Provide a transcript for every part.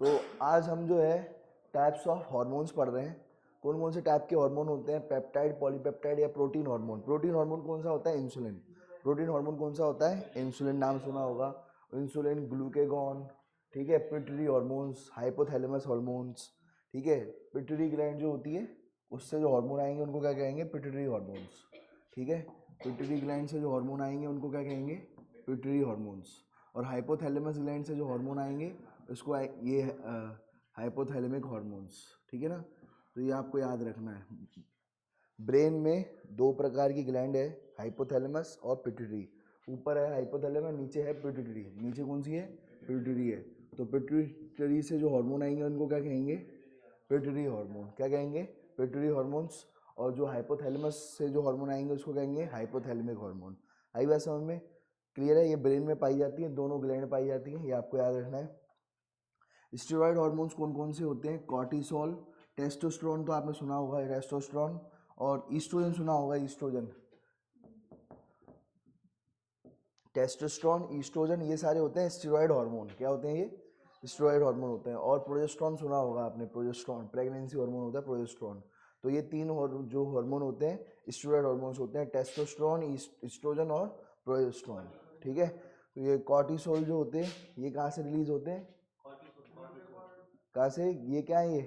तो आज हम जो है टाइप्स ऑफ हार्मोन्स पढ़ रहे हैं। कौन कौन से टाइप के हार्मोन होते हैं? पेप्टाइड, पॉलीपेप्टाइड या प्रोटीन हार्मोन। प्रोटीन हार्मोन कौन सा होता है? इंसुलिन। प्रोटीन हार्मोन कौन सा होता है? इंसुलिन, नाम सुना होगा। इंसुलिन, ग्लूकेगॉन, ठीक है, पिट्यूटरी हार्मोन्स, हाइपोथैलेमस हार्मोन्स, ठीक है। पिट्यूटरी ग्लैंड जो होती है उससे जो हार्मोन आएंगे उनको क्या कहेंगे? पिट्यूटरी हार्मोन्स, ठीक है। पिट्यूटरी ग्लैंड से जो हार्मोन आएंगे उनको क्या कहेंगे? Pituitary hormones. और हाइपोथैलेमस ग्लैंड से जो हार्मोन आएंगे उसको ये हाइपोथैलेमिक हार्मोन्स, ठीक है ना। तो ये आपको याद रखना है। ब्रेन में दो प्रकार की ग्लैंड है, हाइपोथैलेमस और पिट्यूटरी। ऊपर है हाइपोथैलेमस, नीचे है पिट्यूटरी। नीचे कौन सी है? पिट्यूटरी है। तो पिट्यूटरी से जो हार्मोन आएंगे उनको क्या कहेंगे? Pituitary hormone. क्या कहेंगे? Pituitary hormones. और जो हाइपोथैलेमस से जो हार्मोन आएंगे उसको कहेंगे हाइपोथैलेमिक हार्मोन। आई बात समझ में? क्लियर है? ये ब्रेन में पाई जाती है, दोनों ग्लैंड पाई जाती है, ये आपको याद रखना है। स्टेरॉयड हार्मोन्स कौन कौन से होते हैं? कॉर्टिसोल, टेस्टोस्टेरोन तो आपने सुना होगा, टेस्टोस्टेरोन, और ईस्ट्रोजन सुना होगा, ईस्ट्रोजन। टेस्टोस्टेरोन, ईस्ट्रोजन, ये सारे होते हैं स्टेरॉयड हार्मोन। क्या होते हैं ये? स्टेरॉयड हार्मोन होते हैं। और प्रोजेस्टेरोन सुना होगा आपने, प्रोजेस्टेरोन प्रेगनेंसी हार्मोन होता है प्रोजेस्टेरोन। तो ये तीन जो हार्मोन होते हैं स्टेरॉयड हार्मोन्स होते हैं, टेस्टोस्टेरोन, ईस्ट्रोजन और प्रोजेस्टेरोन, ठीक है। तो ये कॉर्टिसोल जो होते हैं ये कहाँ से रिलीज होते हैं? कहाँ से? ये क्या है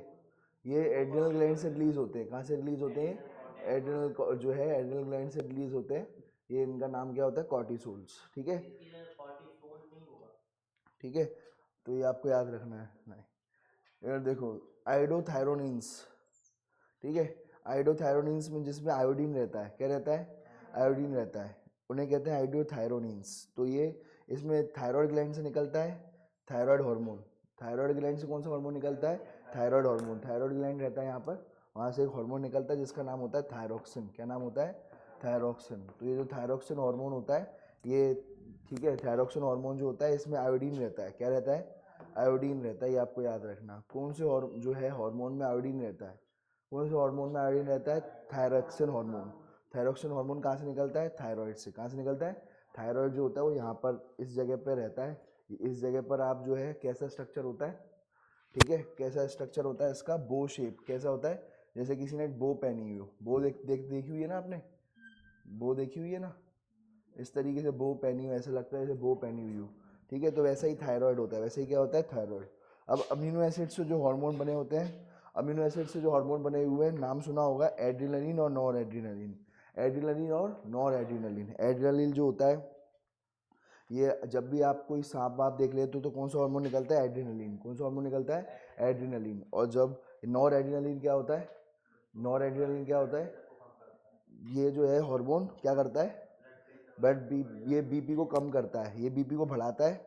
ये एड्रिनल ग्लैंड से रिलीज होते हैं। कहाँ से रिलीज होते हैं? एड्रिनल जो है एड्रिनल ग्लैंड से रिलीज होते हैं। ये इनका नाम क्या होता है? कॉर्टिसोल्स, ठीक है। ठीक है, तो ये आपको याद रखना है। नहीं, यार देखो, आयोडोथायरोनिन्स, ठीक है। आयोडोथायरोनिन्स में जिसमें आयोडीन रहता है, क्या रहता है? आयोडीन रहता है, उन्हें कहते हैं आयोडोथायरोनिन्स। तो ये इसमें थायराइड ग्लैंड से निकलता है थायराइड हार्मोन। थायराइड ग्लैंड से कौन सा हार्मोन निकलता है? Thyroid hormone. थायराइड ग्लैंड रहता है यहाँ पर, वहाँ से एक हार्मोन निकलता है जिसका नाम होता है थायरोक्सिन। क्या नाम होता है? थायरोक्सिन। तो ये जो थायरोक्सिन हार्मोन होता है ये, ठीक है, थायरोक्सिन हार्मोन जो होता है इसमें आयोडीन रहता है। क्या रहता है? आयोडीन रहता है, ये आपको याद रखना। कौन से जो है हार्मोन में आयोडीन रहता है? कौन से हार्मोन में आयोडीन रहता है? Thyroxine hormone. थायरोक्सिन हार्मोन कहाँ से निकलता है? थायराइड से। कहाँ से निकलता है? थायराइड जो होता है वो यहाँ पर इस जगह पर रहता है। इस जगह पर आप जो है कैसा स्ट्रक्चर होता है, ठीक है, कैसा स्ट्रक्चर होता है इसका? बो शेप। कैसा होता है? जैसे किसी ने बो पहनी हुई हो। बो देखी हुई है ना आपने? बो देखी हुई है ना? इस तरीके से बो पहनी हो, ऐसा लगता है जैसे बो पहनी हुई हो, ठीक है। तो वैसा ही थायराइड होता है। वैसे ही क्या होता है? थायराइड। अब अमीनो एसिड से जो हार्मोन बने होते हैं, अमीनो एसिड से जो हार्मोन बने हुए हैं, नाम सुना होगा एड्रिनलिन और नॉर एड्रिनलिन। एड्रिनलिन और नॉर एड्रिनलिन। एड्रिनलिन जो होता है ये, जब भी आप कोई सांप वाप देख लेते हो तो कौन सा हार्मोन निकलता है? एड्रिनलिन। कौन सा हार्मोन निकलता है? एड्रिनलिन। और जब नॉर एड्रिनलिन क्या होता है? नॉर एड्रिनलिन क्या होता है? ये जो है हार्मोन क्या करता है? ये बीपी को कम करता है, ये बीपी को बढ़ाता है,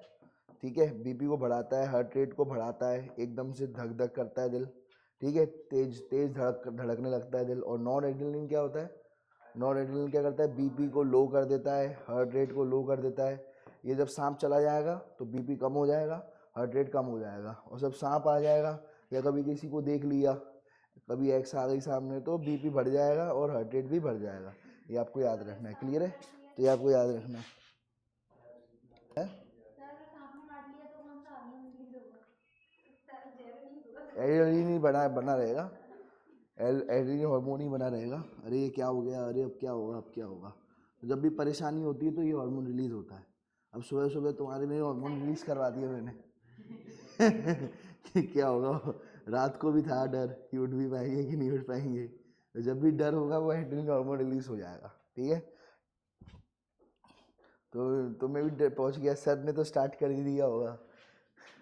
ठीक है। बीपी को बढ़ाता है, हार्ट रेट को बढ़ाता है, एकदम से धक धक करता है दिल, ठीक है, तेज तेज धड़कने लगता है दिल। और नॉन एड्रेनलिन क्या होता है? नॉन एड्रेनलिन क्या करता है? बीपी को लो कर देता है, हार्ट रेट को लो कर देता है। ये जब सांप चला जाएगा तो बीपी कम हो जाएगा, हार्ट रेट कम हो जाएगा। और जब सांप आ जाएगा या कभी किसी को देख लिया, कभी एक्स आ गई सामने, तो बीपी बढ़ जाएगा और हार्ट रेट भी बढ़ जाएगा। ये आपको याद रखना है, क्लियर है? तो ये आपको याद रखना है। एड्रेनलिन ही बना बना रहेगा, एड्रेनलिन हार्मोन ही बना रहेगा। अरे ये क्या हो गया, अरे अब क्या होगा, अब क्या होगा। तो जब भी परेशानी होती है तो ये हार्मोन रिलीज होता है। अब सुबह सुबह तुम्हारे में हार्मोन रिलीज करवा दिया मैंने कि क्या होगा। रात को भी था डर कि उठ भी पाएंगे कि नहीं उठ पाएंगे। तो जब भी डर होगा वो एड्रेनलिन हार्मोन रिलीज हो जाएगा, ठीक है। तो मैं भी पहुंच गया, सर ने तो स्टार्ट कर ही दिया होगा,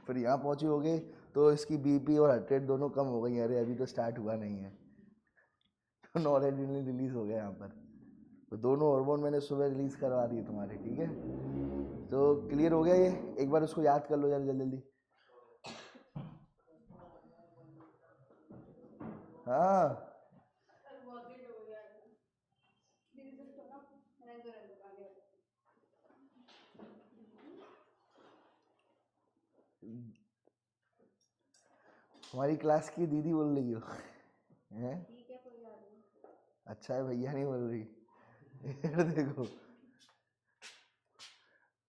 पर यहाँ पहुंचे होगे तो इसकी बीपी और हार्ट रेट दोनों कम हो गई। अरे अभी तो स्टार्ट हुआ नहीं है, तो नॉर एड्रेनलिन रिलीज हो गया यहाँ पर। तो दोनों हार्मोन मैंने सुबह रिलीज करवा दिए तुम्हारे, ठीक है। तो क्लियर हो गया ये? एक बार उसको याद कर लो यार जल्दी जल्दी। हाँ, हमारी क्लास की दीदी बोल रही हो हैं? अच्छा है, भैया नहीं बोल रही देखो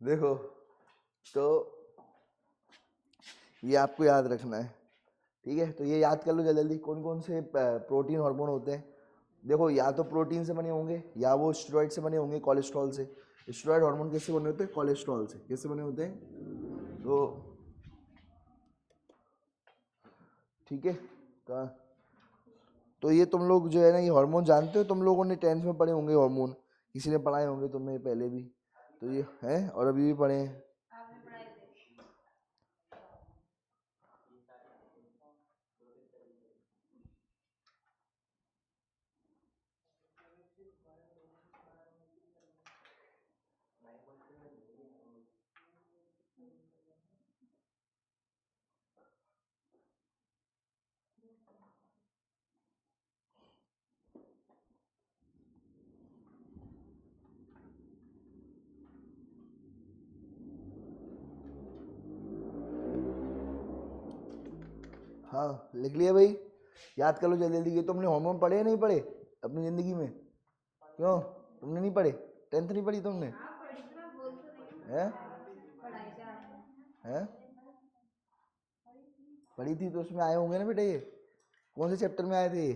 देखो, तो ये आपको याद रखना है, ठीक है। तो ये याद कर लो जल्दी जल्दी, कौन कौन से प्रोटीन हार्मोन होते हैं। देखो या तो प्रोटीन से बने होंगे या वो स्टेरॉइड से बने होंगे, कोलेस्ट्रॉल से। स्टेरॉइड हार्मोन किससे बने होते हैं? कोलेस्ट्रॉल से। किससे बने होते हैं? तो ठीक है। तो ये तुम लोग जो है ना, ये हार्मोन जानते हो, तुम लोगों ने 10th में पढ़े होंगे हार्मोन, किसी ने पढ़ाए होंगे तुम्हें पहले भी। तो ये है और अभी भी पढ़े हैं। हाँ लिख लिया भाई, याद कर लो जल्दी जल्दी। ये तुमने हार्मोन पढ़े या नहीं पढ़े अपनी जिंदगी में? क्यों तुमने नहीं पढ़े? 10th नहीं पढ़ी तुमने? हैं? हैं? पढ़ी थी तो उसमें आए होंगे ना बेटा। ये कौन से चैप्टर में आए थे ये?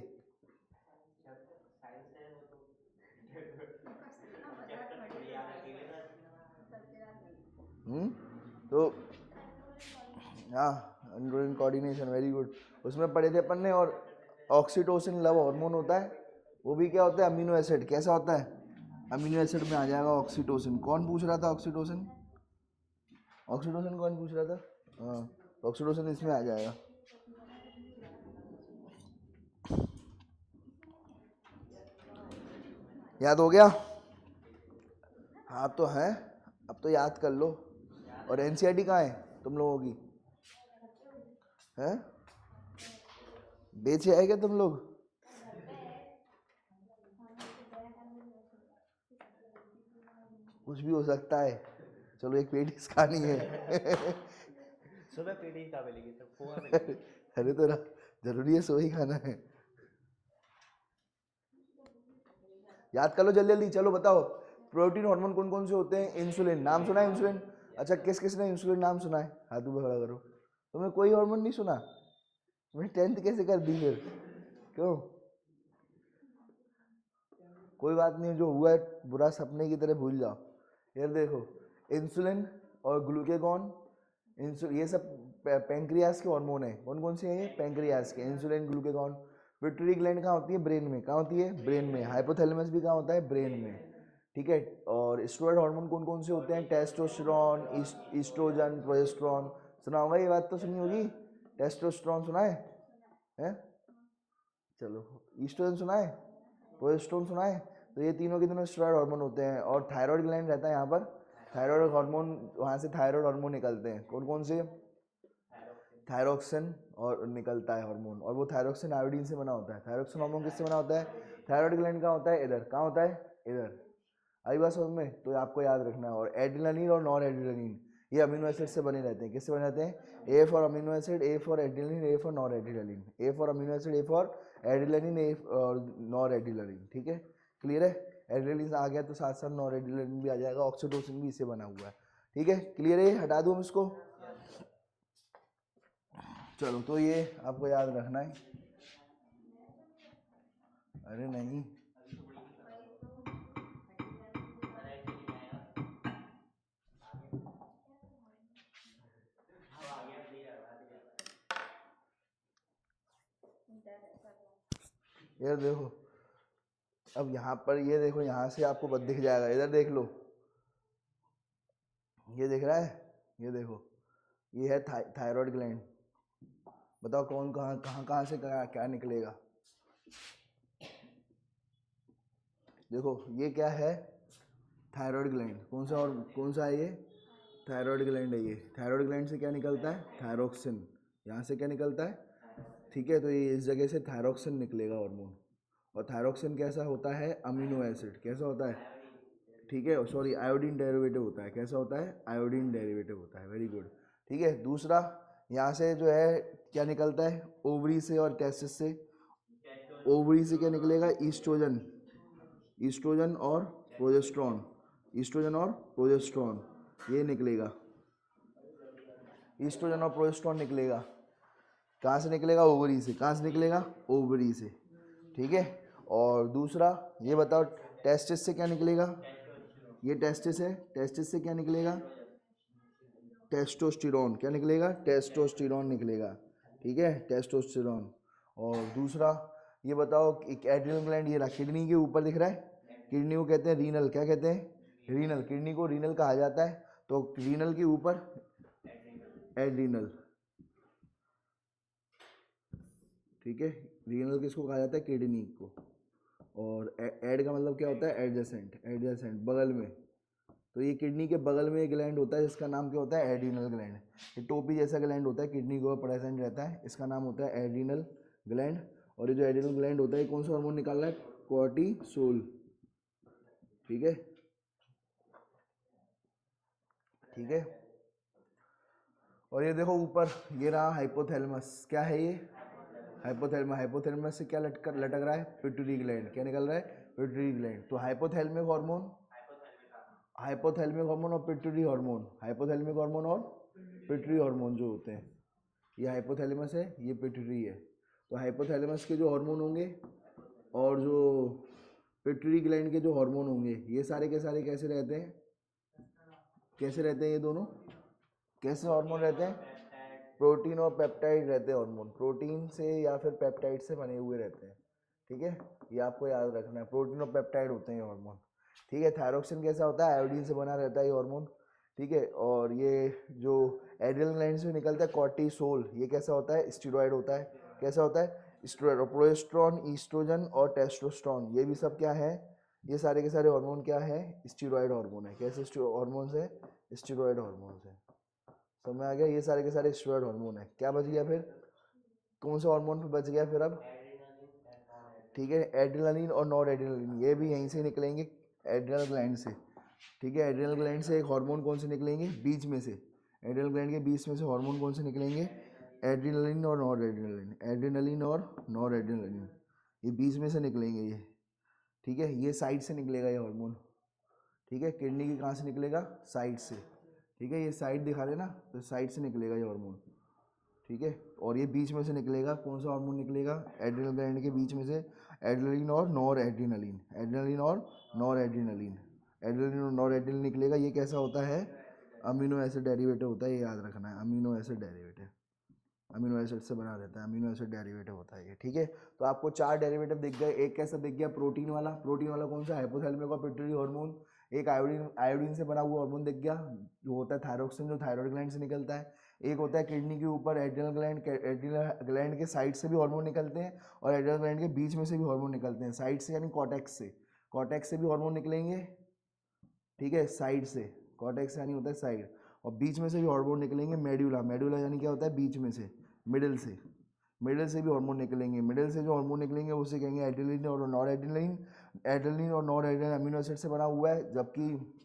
तो हाँ, एंड्रोजन कोऑर्डिनेशन, वेरी गुड, उसमें पढ़े थे अपन ने। और ऑक्सीटोसिन लव हार्मोन होता है, वो भी क्या होता है? Amino acid. कैसा होता है? अमीनो एसिड में आ जाएगा ऑक्सीटोसिन। कौन पूछ रहा था ऑक्सीटोसिन? ऑक्सीटोसिन कौन पूछ रहा था? हाँ, ऑक्सीटोसिन इसमें आ जाएगा। याद हो गया? हाँ तो है, अब तो याद कर लो। और एनसीईआरटी कहाँ है तुम लोगों की? हैं? बेचे है क्या तुम लोग? कुछ भी हो सकता है, चलो एक पेटीज खानी है। सुबह पेटी कहाँ मिलेगी? तो पोहा मिलेगी। अरे तो जरूरी है, सो ही खाना है। याद कर लो जल्दी जल्दी, चलो बताओ। प्रोटीन हार्मोन कौन कौन से होते हैं? इंसुलिन, नाम सुना है इंसुलिन? अच्छा किस किस ने इंसुलिन नाम सुना है? हाथ ऊपर खड़ा करो। तुमने कोई हार्मोन नहीं सुना? तुमने 10th कैसे कर दी फिर? क्यों? कोई बात नहीं, जो हुआ है बुरा सपने की तरह भूल जाओ। यार देखो, इंसुलिन और ग्लूकेगॉन, ये सब पेंक्रियास के हार्मोन है। कौन कौन से हैं ये? पेंक्रियास के। Insulin, glucagon. पिट्यूटरी ग्लैंड कहाँ होती है? ब्रेन में। कहाँ होती है? ब्रेन में। हाइपोथैलेमस भी कहाँ होता है? ब्रेन में। ठीक है। और स्टेरॉइड हार्मोन कौन कौन से होते हैं? Testosterone, oestrogen, progesterone. सुना होगा, ये बात तो सुनी होगी। टेस्टोस्टेरोन सुना है? हैं? चलो, ईस्ट्रोजन सुना है? प्रोजेस्टेरोन सुना है? तो ये तीनों के तीनों स्टेरॉइड हार्मोन होते हैं। और थायराइड ग्लैंड रहता है यहाँ पर, थायराइड हार्मोन, वहाँ से थायराइड हार्मोन निकलते हैं। कौन कौन से? थायरोक्सिन और निकलता है हार्मोन, और वो थायरोक्सिन आयोडीन से बना होता है। थायरोक्सिन हार्मोन किससे बना होता है? थायराइड ग्लैंड कहाँ होता है? इधर। कहाँ होता है? इधर। आई बात समझ में? तो आपको याद रखना है। और एड्रेनलिन और नॉर एड्रेनलिन, ये अमीनो एसिड से बने रहते हैं। किससे बने रहते हैं? A for amino acid, A for adrenaline, A for noradrenaline. A for amino acid, A for adrenaline, A और नॉर एड्रेनलिन। ठीक है, क्लियर है? एड्रेनलिन आ गया तो साथ साथ नॉर एड्रेनलिन भी आ जाएगा। ऑक्सीटोसिन भी इससे बना हुआ है। ठीक है, क्लियर है? हटा दूँ इसको? चलो, तो ये आपको याद रखना है। अरे नहीं, यार देखो, अब यहाँ पर ये देखो, यहाँ से आपको बस दिख जाएगा। इधर देख लो, ये दिख रहा है? ये देखो, ये है थायराइड ग्लैंड। बताओ कौन कहाँ कहाँ कहाँ से क्या निकलेगा? देखो ये क्या है? Thyroid gland. कौन सा, और कौन सा है ये? थायराइड ग्लैंड है ये। थायराइड ग्लैंड से क्या निकलता है? थायरोक्सिन। यहाँ से क्या निकलता है? ठीक है, तो ये इस जगह से थायरोक्सिन निकलेगा हार्मोन। और थायरोक्सिन कैसा होता है? Amino acid. कैसा होता है? ठीक है, सॉरी, आयोडीन डेरिवेटिव होता है। कैसा होता है? आयोडीन डेरिवेटिव होता है। Very good. ठीक है, दूसरा, यहाँ से जो है क्या निकलता है? ओवरी से और टेस्टिस से। ओवरी से क्या निकलेगा? ईस्ट्रोजन। ईस्ट्रोजन और प्रोजेस्टेरोन। ईस्ट्रोजन और प्रोजेस्टेरोन, ये निकलेगा। ईस्ट्रोजन और प्रोजेस्टेरॉन निकलेगा। कहाँ से निकलेगा? ओवरी से। कहाँ से निकलेगा? ओवरी से, ठीक है। और दूसरा ये बताओ, टेस्टिस से क्या निकलेगा? ये टेस्टिस है, टेस्टिस से क्या निकलेगा? टेस्टोस्टेरोन। क्या निकलेगा? टेस्टोस्टेरोन निकलेगा, ठीक है, टेस्टोस्टेरोन। और दूसरा ये बताओ, एक एड्रिनल ग्लैंड ये रहा, किडनी के ऊपर दिख रहा है, किडनी को कहते हैं रीनल। क्या कहते हैं? रीनल। किडनी को रीनल कहा जाता है। तो रीनल के ऊपर एड्रिनल, ठीक है। रीनल किसको कहा जाता है? किडनी को। और एड का मतलब क्या होता है? एडजेसेंट, एडजेसेंट, बगल में। तो ये किडनी के बगल में एक ग्लैंड होता है जिसका नाम क्या होता है? Adrenal gland. ये टोपी जैसा ग्लैंड होता है, किडनी के ऊपर प्रेजेंट रहता है, इसका नाम होता है एड्रिनल ग्लैंड। और ये जो एड्रिनल ग्लैंड होता है, कौन सा हार्मोन निकाल रहा है? कॉर्टिसोल, ठीक है, ठीक है। और ये देखो ऊपर, ये रहा हाइपोथैलेमस। क्या है ये? हाइपोथैलेमस। हाइपोथैलेमस से क्या लटक रहा है? Pituitary gland. क्या निकल रहा है? Pituitary gland. तो हाइपोथैलेमिक हार्मोन, हाइपोथैलेमिक हार्मोन और पिट्यूटरी हार्मोन, हाइपोथैलेमिक हार्मोन और पिट्यूटरी हार्मोन जो होते हैं, ये हाइपोथैलेमस है, ये पिट्यूटरी है। तो हाइपोथैलेमस के जो हार्मोन होंगे और जो पिट्यूटरी ग्लैंड के जो हार्मोन होंगे, ये सारे के सारे कैसे रहते हैं? कैसे रहते हैं ये दोनों? कैसे हार्मोन रहते हैं? प्रोटीन और पेप्टाइड रहते हैं हार्मोन। प्रोटीन से या फिर पेप्टाइड से बने हुए रहते हैं, ठीक है। ये आपको याद रखना है, प्रोटीन और पेप्टाइड होते हैं ये हार्मोन, ठीक है। थायरोक्सिन कैसा होता है? आयोडीन से बना रहता है ये हार्मोन, ठीक है। और ये जो एड्रिनल ग्लैंड से निकलता है कॉर्टिसोल, ये कैसा होता है? स्टेरॉइड होता है। कैसा होता है? स्टेरॉइड। और प्रोजेस्टेरॉन, ईस्ट्रोजन और टेस्टोस्टेरोन, ये भी सब क्या है? ये सारे के सारे हार्मोन क्या है? स्टेरॉइड हार्मोन है। कैसे हार्मोन है? स्टेरॉइड हार्मोन है। समझ में आ गया? ये सारे के सारे स्टेरॉइड हार्मोन है। क्या बच गया फिर? कौन सा हार्मोन पे बच गया फिर अब? ठीक है, एड्रेनालिन और नॉर एड्रेनालिन, ये भी यहीं से निकलेंगे, एड्रिनल ग्लैंड से, ठीक है। एड्रिनल ग्लैंड से एक हार्मोन कौन से निकलेंगे? बीच में से, एड्रिनल ग्लैंड के बीच में से हार्मोन कौन से निकलेंगे? एड्रिनलिन और नॉर एड्रिनलिन, एड्रिनलिन और नॉर एड्रिनलिन, ये बीच में से निकलेंगे ये, ठीक है। ये साइड से निकलेगा ये हार्मोन, ठीक है। किडनी की कहाँ से निकलेगा? साइड से, ठीक है। ये साइड दिखा रहे ना, तो साइड से निकलेगा ये हार्मोन, ठीक है। और ये बीच में से निकलेगा, कौन सा हार्मोन निकलेगा? एड्रिनल ग्लैंड के बीच में से एड्रेनलिन और नॉर एड्रिनलिन, एड्रेनलिन और नॉर एड्रिनलिन, एड्रेनलिन और नॉर एड्रिनलिन निकलेगा। ये कैसा होता है? अमीनो एसिड डेरिवेटिव होता है, ये याद रखना है, amino acid derivative, amino acid से बना रहता है, अमीनो एसिड डेरिवेटिव होता है ये, ठीक है। तो आपको 4 डेरिवेटिव दिख गए। एक कैसा दिख गया? प्रोटीन वाला। प्रोटीन वाला कौन सा? हाइपोथैलेमिक और पिट्यूटरी हार्मोन। एक आयोडीन, आयोडीन से बना हुआ हार्मोन दिख गया, जो होता है थायरोक्सिन, जो थायराइड ग्लैंड से निकलता है। एक होता है किडनी के ऊपर एड्रिनल ग्लैंड, एड्रिनल ग्लैंड के साइड से भी हार्मोन निकलते हैं और एड्रिनल ग्लैंड के बीच में से भी हार्मोन निकलते हैं। साइड से यानी कॉर्टेक्स से, कॉर्टेक्स से भी हार्मोन निकलेंगे, ठीक है। साइड से, कॉर्टेक्स यानी होता है साइड, और बीच में से भी हार्मोन निकलेंगे, मेड्यूला। मेड्यूला यानी क्या होता है? बीच में से, मिडिल से, मिडिल से भी हार्मोन निकलेंगे। मिडिल से जो हार्मोन निकलेंगे उसे कहेंगे एड्रेनलिन और नॉर एड्रेनलिन। एड्रेनलिन और नॉर एड्रेनलिन अमीनो एसिड से बना हुआ है, जबकि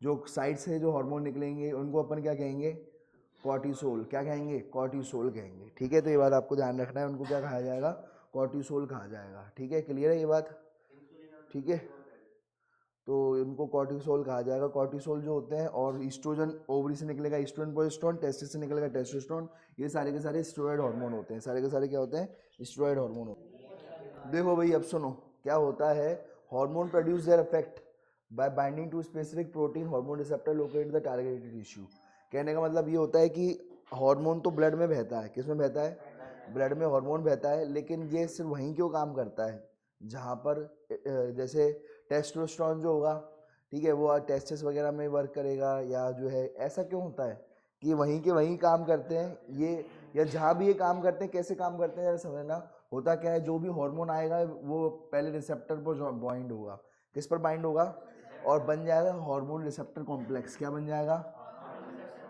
जो साइड से जो हार्मोन निकलेंगे उनको अपन क्या कहेंगे? कॉर्टिसोल। क्या कहेंगे? कॉर्टिसोल कहेंगे, ठीक है। तो ये बात आपको ध्यान रखना है, उनको क्या कहा जाएगा? कॉर्टिसोल कहा जाएगा, ठीक है। क्लियर है ये बात? ठीक है, तो इनको कॉर्टिसोल कहा जाएगा। कॉर्टिसोल जो होते हैं, और ईस्ट्रोजन ओवरी से निकलेगा, ईस्ट्रोजन प्रोजेस्टेरॉन, टेस्टिस से निकलेगा टेस्टोस्टेरोन। ये सारे के सारे स्टेरॉइड हार्मोन होते हैं, सारे के सारे क्या होते हैं? स्टेरॉइड हार्मोन होते हैं। देखो भाई, अब सुनो क्या होता है। Hormone produce their effect by binding to specific protein hormone receptor located the targeted tissue. कहने का मतलब ये होता है कि हार्मोन तो ब्लड में बहता है, किस में बहता है? ब्लड में हार्मोन बहता है, लेकिन ये सिर्फ वहीं क्यों काम करता है जहाँ पर जैसे टेस्टोस्टेरोन जो होगा, ठीक है, वो टेस्टिस वगैरह में वर्क करेगा, या जो है ऐसा क्यों होता है कि वहीं के वहीं काम करते हैं ये, या जहाँ भी ये काम करते हैं कैसे काम करते हैं जरा समझना। होता क्या है, जो भी हार्मोन आएगा वो पहले रिसेप्टर पर बाइंड होगा। किस पर बाइंड होगा? और बन जाएगा हार्मोन रिसेप्टर कॉम्प्लेक्स। क्या बन जाएगा?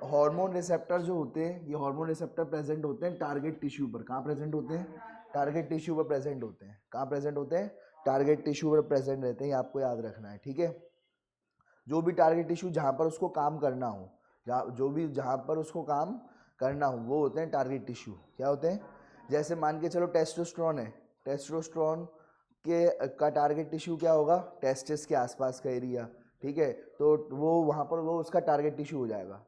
हार्मोन रिसेप्टर जो होते हैं, ये हार्मोन रिसेप्टर प्रेजेंट होते हैं टारगेट टिश्यू पर। कहाँ प्रेजेंट होते हैं? टारगेट टिश्यू पर प्रेजेंट होते हैं। कहाँ प्रेजेंट होते हैं? टारगेट टिश्यू पर प्रेजेंट रहते हैं, ये आपको याद रखना है, ठीक है। जो भी टारगेट टिश्यू जहाँ पर उसको काम करना हो, जहाँ पर उसको काम करना हो, वो होते हैं टारगेट टिश्यू। क्या होते हैं? जैसे मान के चलो टेस्टोस्टेरोन है, टेस्टोस्टेरोन के का टारगेट टिश्यू क्या होगा? टेस्टिस के आसपास का एरिया, ठीक है। तो वो वहाँ पर वो उसका टारगेट टिश्यू हो जाएगा,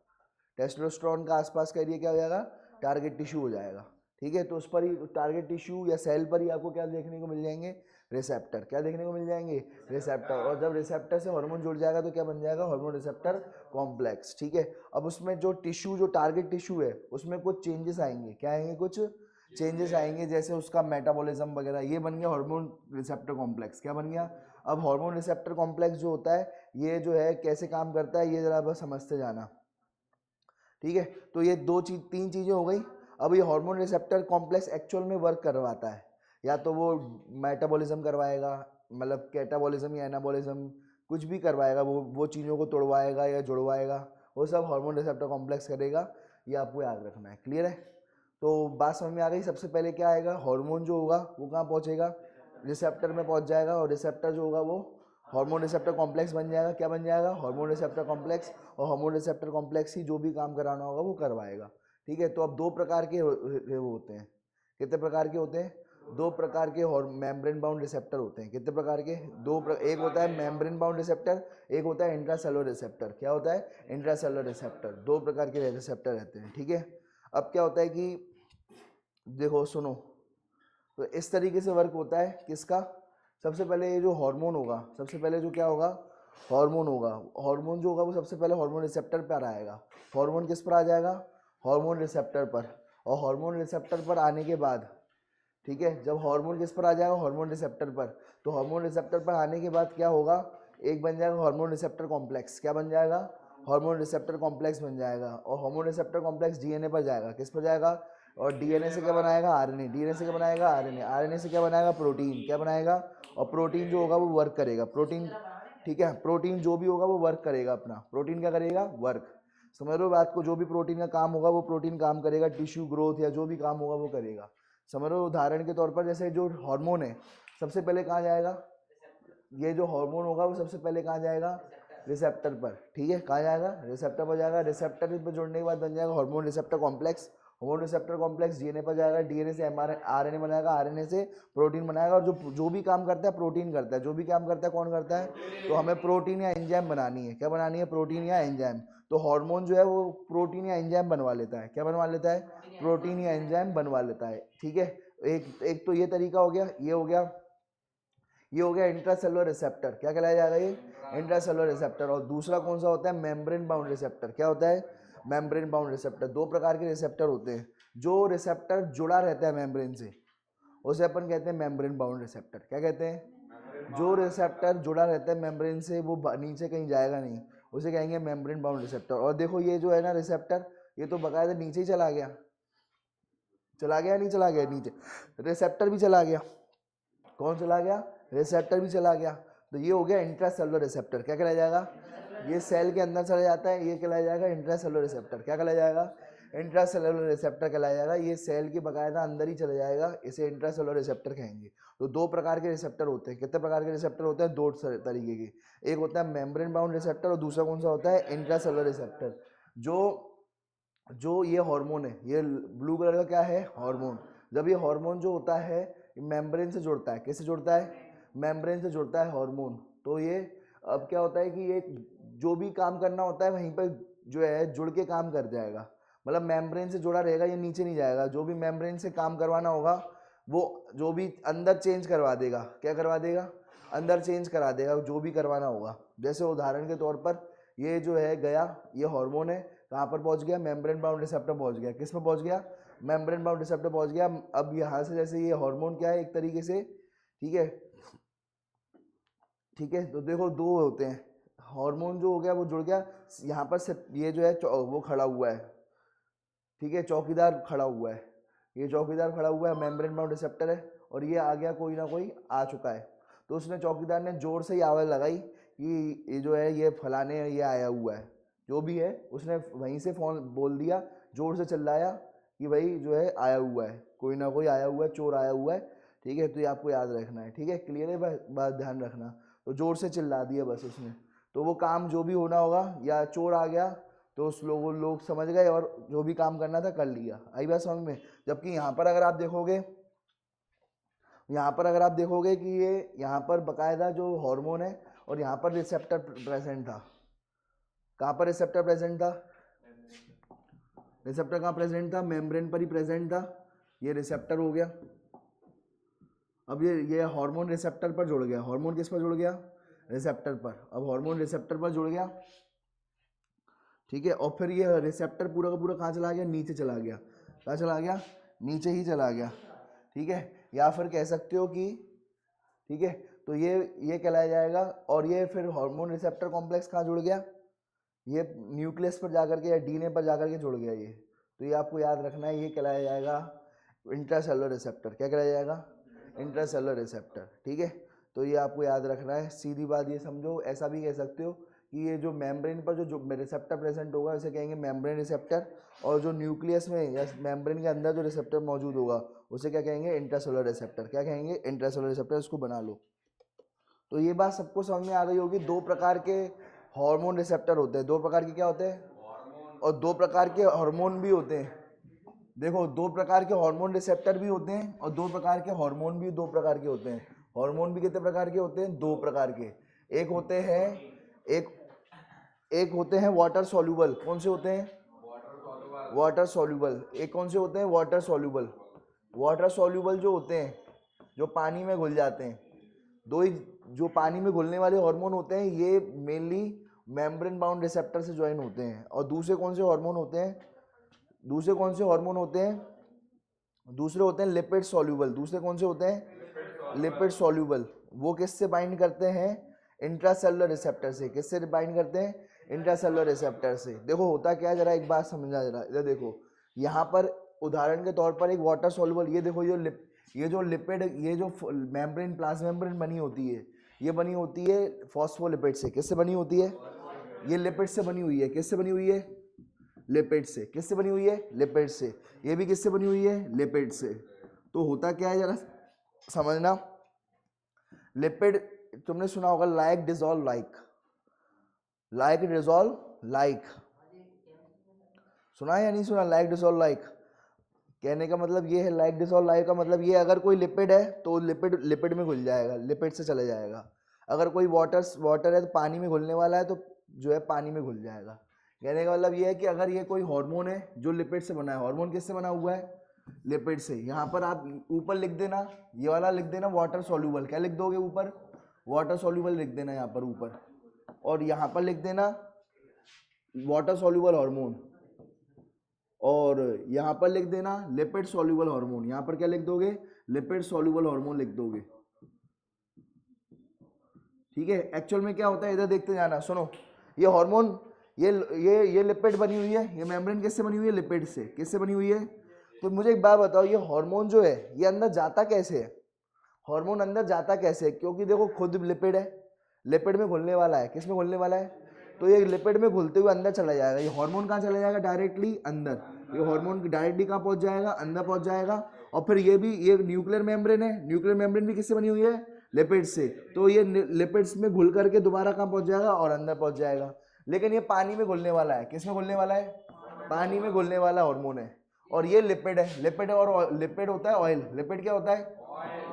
टेस्टोस्टेरोन का आसपास का एरिया क्या हो जाएगा, टारगेट टिश्यू हो जाएगा। ठीक है, तो उस पर ही टारगेट टिश्यू या सेल पर ही आपको क्या देखने को मिल जाएंगे, रिसेप्टर। क्या देखने को मिल जाएंगे, रिसेप्टर। और जब रिसेप्टर से हार्मोन जुड़ जाएगा तो क्या बन जाएगा, हार्मोन रिसेप्टर कॉम्प्लेक्स। ठीक है, अब उसमें जो टिश्यू, जो टारगेट टिश्यू है, उसमें कुछ चेंजेस आएंगे। क्या आएंगे, कुछ चेंजेस आएंगे, जैसे उसका मेटाबॉलिज्म वगैरह। ये बन गया हार्मोन रिसेप्टर कॉम्प्लेक्स। क्या बन गया, अब हार्मोन रिसेप्टर कॉम्प्लेक्स जो होता है, ये जो है कैसे काम करता है, ये जरा बस समझते जाना। ठीक है, तो ये तीन चीजें हो गई। अब ये हार्मोन रिसेप्टर कॉम्प्लेक्स एक्चुअल में वर्क करवाता है, या तो वो मेटाबॉलिज्म करवाएगा, मतलब कैटाबॉलिज्म या एनाबॉलिज्म, कुछ भी करवाएगा, वो चीज़ों को तोड़वाएगा या जुड़वाएगा, वो सब हार्मोन रिसेप्टर कॉम्प्लेक्स करेगा। ये आपको याद रखना है। क्लियर है, तो बात समझ में आ गई। सबसे पहले क्या आएगा, हार्मोन जो होगा वो कहाँ पहुँचेगा, रिसेप्टर में पहुँच जाएगा, और रिसेप्टर जो होगा वो हार्मोन रिसेप्टर कॉम्प्लेक्स बन जाएगा। क्या बन जाएगा, हार्मोन रिसेप्टर कॉम्प्लेक्स। और हार्मोन रिसेप्टर कॉम्प्लेक्स ही जो भी काम कराना होगा वो करवाएगा। ठीक है, तो अब दो प्रकार के वो होते हैं। कितने प्रकार के होते हैं, दो प्रकार के मेम्ब्रेन बाउंड रिसेप्टर होते हैं। कितने प्रकार के, एक होता है मेम्ब्रेन बाउंड रिसेप्टर, एक होता है इंट्रासेलुलर रिसेप्टर। क्या होता है, इंट्रासेलुलर रिसेप्टर। दो प्रकार के रिसेप्टर रहते हैं। ठीक है, अब क्या होता है कि देखो सुनो, तो इस तरीके से वर्क होता है किसका, सबसे पहले ये जो हार्मोन होगा, सबसे पहले जो क्या होगा, हार्मोन होगा। हार्मोन जो होगा वो सबसे पहले हार्मोन रिसेप्टर पर आएगा। हार्मोन किस पर आ जाएगा, हार्मोन रिसेप्टर पर। और हार्मोन रिसेप्टर पर आने के बाद, ठीक है, जब हार्मोन किस पर आ जाएगा, हार्मोन रिसेप्टर पर, तो हार्मोन रिसेप्टर पर आने के बाद क्या होगा, एक बन जाएगा हार्मोन रिसेप्टर कॉम्प्लेक्स। क्या बन जाएगा, हार्मोन रिसेप्टर कॉम्प्लेक्स बन जाएगा। और हार्मोन रिसेप्टर कॉम्प्लेक्स डीएनए पर जाएगा। किस पर जाएगा, और डीएनए से क्या बनाएगा, आरएनए। डीएनए से क्या बनाएगा, आरएनए। आरएनए से क्या बनाएगा, प्रोटीन। क्या बनाएगा, और प्रोटीन जो होगा वो वर्क करेगा, प्रोटीन। ठीक है, प्रोटीन जो भी होगा वो वर्क करेगा अपना। प्रोटीन क्या करेगा, वर्क। समझ रहे हो बात को, जो भी प्रोटीन का काम होगा वो प्रोटीन काम करेगा, टिश्यू ग्रोथ या जो भी काम होगा वो करेगा। समझ रहे हो, उदाहरण के तौर पर जैसे जो हार्मोन है, सबसे पहले कहाँ जाएगा, ये जो हार्मोन होगा वो सबसे पहले कहाँ जाएगा, रिसेप्टर पर। ठीक है, कहाँ जाएगा, रिसेप्टर पर जाएगा। रिसेप्टर पर जुड़ने के बाद बन जाएगा hormone receptor complex. Hormone receptor complex DNA पर जाएगा, डीएनए से आरएनए बनाएगा, आरएनए से प्रोटीन बनाएगा। और जो जो भी काम करता है प्रोटीन करता है, जो भी काम करता है कौन करता है, तो हमें प्रोटीन या एंजाइम बनानी है। क्या बनानी है, प्रोटीन या एंजाइम। तो हार्मोन जो है वो प्रोटीन या एंजाइम बनवा लेता है। क्या बनवा लेता है, प्रोटीन या एंजाइम बनवा लेता है। ठीक है, एक तो ये तरीका हो गया, ये हो गया, ये हो गया इंट्रासेलुलर रिसेप्टर। क्या कहलाया जाएगा, ये इंट्रासेलुलर रिसेप्टर। और दूसरा कौन सा होता है, मेम्ब्रेन बाउंड रिसेप्टर। क्या होता है, मेम्ब्रेन बाउंड रिसेप्टर। दो प्रकार के रिसेप्टर होते हैं। जो रिसेप्टर जुड़ा रहता है मेम्ब्रेन से, उसे अपन कहते हैं मेम्ब्रेन बाउंड रिसेप्टर। क्या कहते हैं, जो रिसेप्टर जुड़ा रहता है मेम्ब्रेन से, वो नीचे कहीं जाएगा नहीं, उसे कहेंगे मेम्ब्रेन बाउंड रिसेप्टर। और देखो ये जो है ना रिसेप्टर, ये तो बकायदा नीचे ही चला गया, चला गया नहीं चला गया, नीचे रिसेप्टर भी चला गया। कौन चला गया, रिसेप्टर भी चला गया। तो ये हो गया इंट्रासेलुलर रिसेप्टर। क्या कहलाया जाएगा, ये सेल के अंदर चला जाता है, ये कहलाया जाएगा इंट्रासेलुलर रिसेप्टर। क्या कहलाया जाएगा, इंट्रासेलुलर रिसेप्टर कहलाया जाएगा। ये सेल के बकायदा अंदर ही चला जाएगा, इसे इंट्रासेलुलर रिसेप्टर कहेंगे। तो दो प्रकार के रिसेप्टर होते हैं। कितने प्रकार के रिसेप्टर होते हैं, दो तरीके के। एक होता है मेम्ब्रेन बाउंड रिसेप्टर, और दूसरा कौन सा होता है, इंट्रासेलुलर रिसेप्टर। जो ये हार्मोन है, ये ब्लू कलर का क्या है, हार्मोन। जब ये हार्मोन जो होता है मेम्ब्रेन से जुड़ता है, कैसे जुड़ता है, मेम्ब्रेन से जुड़ता है हार्मोन। तो ये अब क्या होता है कि ये जो भी काम करना होता है वहीं पर जो है जुड़ के काम कर जाएगा। मतलब मेम्ब्रेन से जुड़ा रहेगा, ये नीचे नहीं जाएगा। जो भी मेम्ब्रेन से काम करवाना होगा वो जो भी अंदर चेंज करवा देगा। क्या करवा देगा, अंदर चेंज करा देगा जो भी करवाना होगा। जैसे उदाहरण के तौर पर ये जो है गया, ये हार्मोन है, कहाँ पर पहुंच गया, मेम्ब्रेन बाउंड रिसेप्टर पहुंच गया। किस में पहुंच गया, मेम्ब्रेन बाउंड रिसेप्टर पहुंच गया। अब यहाँ से जैसे ये हार्मोन क्या है एक तरीके से, ठीक है, ठीक है, तो देखो दो होते हैं। हार्मोन जो हो गया वो जुड़ गया, यहाँ पर से ये जो है वो खड़ा हुआ है, ठीक है, चौकीदार खड़ा हुआ है, ये चौकीदार खड़ा हुआ है, मेम्ब्रेन बाउंड रिसेप्टर है। और ये आ गया, कोई ना कोई आ चुका है। तो उसने, चौकीदार ने जोर से ही आवाज़ लगाई कि ये जो है ये फलाने ये आया हुआ है, जो भी है, उसने वहीं से फोन बोल दिया, जोर से चिल्लाया कि भाई जो है आया हुआ है, कोई ना कोई आया हुआ है, चोर आया हुआ है। ठीक है, तो ये आपको याद रखना है। ठीक है, क्लियर है, बात ध्यान रखना। तो जोर से चिल्ला दिया बस उसने, तो वो काम जो भी होना होगा, या चोर आ गया तो उस लोग समझ गए और जो भी काम करना था कर लिया। आई बात समझ में। जबकि यहाँ पर अगर आप देखोगे, यहाँ पर अगर आप देखोगे कि ये यहाँ पर बकायदा जो हार्मोन है और यहाँ पर रिसेप्टर प्रेजेंट था। कहाँ पर रिसेप्टर प्रेजेंट था, रिसेप्टर कहाँ प्रेजेंट था, मेम्ब्रेन पर ही प्रेजेंट था, ये रिसेप्टर हो गया। अब ये हार्मोन रिसेप्टर पर जुड़ गया, हार्मोन किस पर जुड़ गया, रिसेप्टर पर। अब हार्मोन रिसेप्टर पर जुड़ गया, ठीक है, और फिर ये रिसेप्टर पूरा का पूरा कहाँ चला गया, नीचे चला गया। कहाँ चला गया, नीचे ही चला गया, ठीक है। या फिर कह सकते हो कि, ठीक है, तो ये कहलाया जाएगा। और ये फिर हार्मोन रिसेप्टर कॉम्प्लेक्स कहाँ जुड़ गया, ये न्यूक्लियस पर जाकर के या डीएनए पर जाकर के जुड़ गया ये। तो ये आपको याद रखना है, ये कहलाया जाएगा इंट्रासेलुलर रिसेप्टर। क्या कहलाया जाएगा, इंट्रासेलुलर रिसेप्टर, ठीक है। तो ये आपको याद रखना है, सीधी बात ये समझो। ऐसा भी कह सकते हो कि ये जो मेम्ब्रेन पर जो रिसेप्टर प्रेजेंट होगा इसे कहेंगे मेम्ब्रेन रिसेप्टर, और जो न्यूक्लियस में या मेम्ब्रेन के अंदर जो रिसेप्टर मौजूद होगा उसे क्या कहेंगे, इंट्रासेलुलर रिसेप्टर। क्या कहेंगे, इंट्रासेलुलर रिसेप्टर। इसको बना लो। तो ये बात सबको समझ में आ गई होगी। दो प्रकार के हार्मोन रिसेप्टर होते हैं, दो प्रकार के क्या होते हैं, और दो प्रकार के हार्मोन भी होते हैं। देखो, दो प्रकार के हार्मोन रिसेप्टर भी होते हैं और दो प्रकार के हार्मोन भी दो प्रकार के होते हैं। हार्मोन भी कितने प्रकार के होते हैं, दो प्रकार के। एक होते हैं एक होते हैं वाटर सॉल्यूबल। कौन से होते हैं, वाटर सॉल्यूबल। एक कौन से होते हैं, वाटर सॉल्यूबल। वाटर सॉल्यूबल जो होते हैं, जो पानी में घुल जाते हैं। दो ही जो पानी में घुलने वाले हार्मोन होते हैं, ये मेनली मेम्ब्रेन बाउंड रिसेप्टर से ज्वाइन होते हैं। और दूसरे कौन से हार्मोन होते हैं, दूसरे कौन से हार्मोन होते हैं, दूसरे होते हैं लिपिड सॉल्यूबल। दूसरे कौन से होते हैं, लिपिड सॉल्यूबल। वो किससे बाइंड करते हैं, इंट्रासेलुलर रिसेप्टर से। किससे बाइंड करते हैं, इंट्रासेलुलर रिसेप्टर से। देखो होता क्या है, जरा एक बात समझा जरा। इधर देखो, यहाँ पर उदाहरण के तौर पर एक वाटर सॉल्यूबल, ये देखो ये जो लिपिड, ये जो मेम्ब्रेन, प्लाज्मा मेम्ब्रेन बनी होती है, ये बनी होती है फॉस्फोलिपिड से। किससे बनी होती है, ये लिपिड से बनी हुई है। किससे बनी हुई है, लिपिड से। किससे बनी हुई है, लिपिड से। ये भी किससे बनी हुई है, लिपिड से। तो होता क्या है, जरा समझना। लिपिड तुमने सुना होगा, like dissolve like, like dissolve like. सुना है या नहीं सुना, लाइक डिसॉल्व लाइक। कहने का मतलब ये है, लाइक डिसॉल्व लाइक का मतलब ये, अगर कोई लिपिड है तो लिपिड में घुल जाएगा, लिपिड से चले जाएगा। अगर कोई वाटर है तो पानी में घुलने वाला है तो जो है पानी में घुल जाएगा। कहने का मतलब ये है कि अगर ये कोई हार्मोन है जो लिपिड से बना है, हार्मोन किससे बना हुआ है, लिपिड से। यहाँ पर आप ऊपर लिख देना, ये वाला लिख देना वाटर सॉल्यूबल। क्या लिख दोगे ऊपर, वाटर सॉल्यूबल लिख देना यहाँ पर ऊपर। और यहाँ पर लिख देना वाटर सॉल्यूबल हार्मोन, और यहाँ पर लिख देना लिपिड सॉल्यूबल हार्मोन। यहाँ पर क्या लिख दोगे, लिपिड सॉल्यूबल हार्मोन लिख दोगे, ठीक है। एक्चुअल में क्या होता है, इधर देखते जाना। सुनो, ये हार्मोन, ये लिपिड बनी हुई है, ये मेम्ब्रेन किससे बनी हुई है, लिपिड से। किससे बनी हुई है, तो मुझे एक बात बताओ, ये हार्मोन जो है ये अंदर जाता कैसे है, हार्मोन अंदर जाता कैसे है। क्योंकि देखो खुद लिपिड है, लिपिड में घुलने वाला है। किस में घुलने वाला है, तो ये लिपिड में घुलते हुए अंदर चला जाएगा। ये हार्मोन कहाँ चला जाएगा, डायरेक्टली अंदर। ये हार्मोन डायरेक्टली कहाँ पहुंच जाएगा, अंदर पहुंच जाएगा। और फिर ये न्यूक्लियर मेम्ब्रेन है, न्यूक्लियर मेम्ब्रेन भी किससे बनी हुई है, लिपिड से। तो ये लिपिड्स में घुल करके दोबारा कहाँ पहुंच जाएगा, और अंदर पहुंच जाएगा। लेकिन ये पानी में घुलने वाला है। किस में घुलने वाला है, पानी में घुलने वाला हार्मोन है। और ये लिपिड है, लिपिड और लिपिड होता है ऑयल। लिपिड क्या होता है,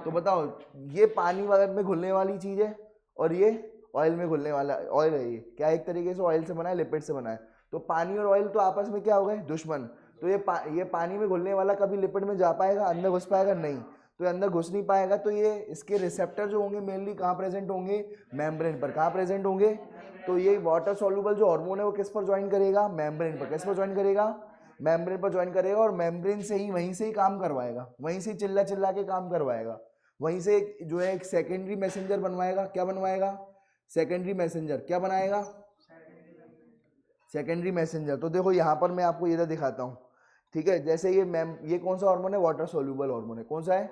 तो बताओ, ये पानी में घुलने वाली चीज है और ये ऑयल में घुलने वाला ऑयल है। ये क्या एक तरीके से ऑयल से बना है, लिपिड से बना है। तो पानी और ऑयल तो आपस में क्या हो गए, दुश्मन। तो ये पानी में घुलने वाला कभी लिपिड में जा पाएगा, अंदर घुस पाएगा, नहीं। तो ये अंदर घुस नहीं पाएगा। तो ये इसके रिसेप्टर जो होंगे मेनली कहाँ प्रेजेंट होंगे, मेम्ब्रेन पर। कहाँ प्रेजेंट होंगे, तो ये वाटर सॉल्यूबल जो हार्मोन है वो किस पर ज्वाइन करेगा, मेम्ब्रेन पर। किस पर ज्वाइन करेगा, मेम्ब्रेन पर ज्वाइन करेगा। और मेम्ब्रेन से ही, वहीं से ही काम करवाएगा, वहीं से चिल्ला चिल्ला के काम करवाएगा। वहीं से जो है एक सेकेंडरी मैसेंजर बनवाएगा। क्या बनवाएगा, सेकेंडरी मैसेंजर। क्या बनाएगा, सेकेंडरी मैसेंजर। तो देखो यहाँ पर मैं आपको इधर दिखाता हूँ, ठीक है। जैसे ये कौन सा हार्मोन है, वाटर सॉल्यूबल हार्मोन है। कौन सा है,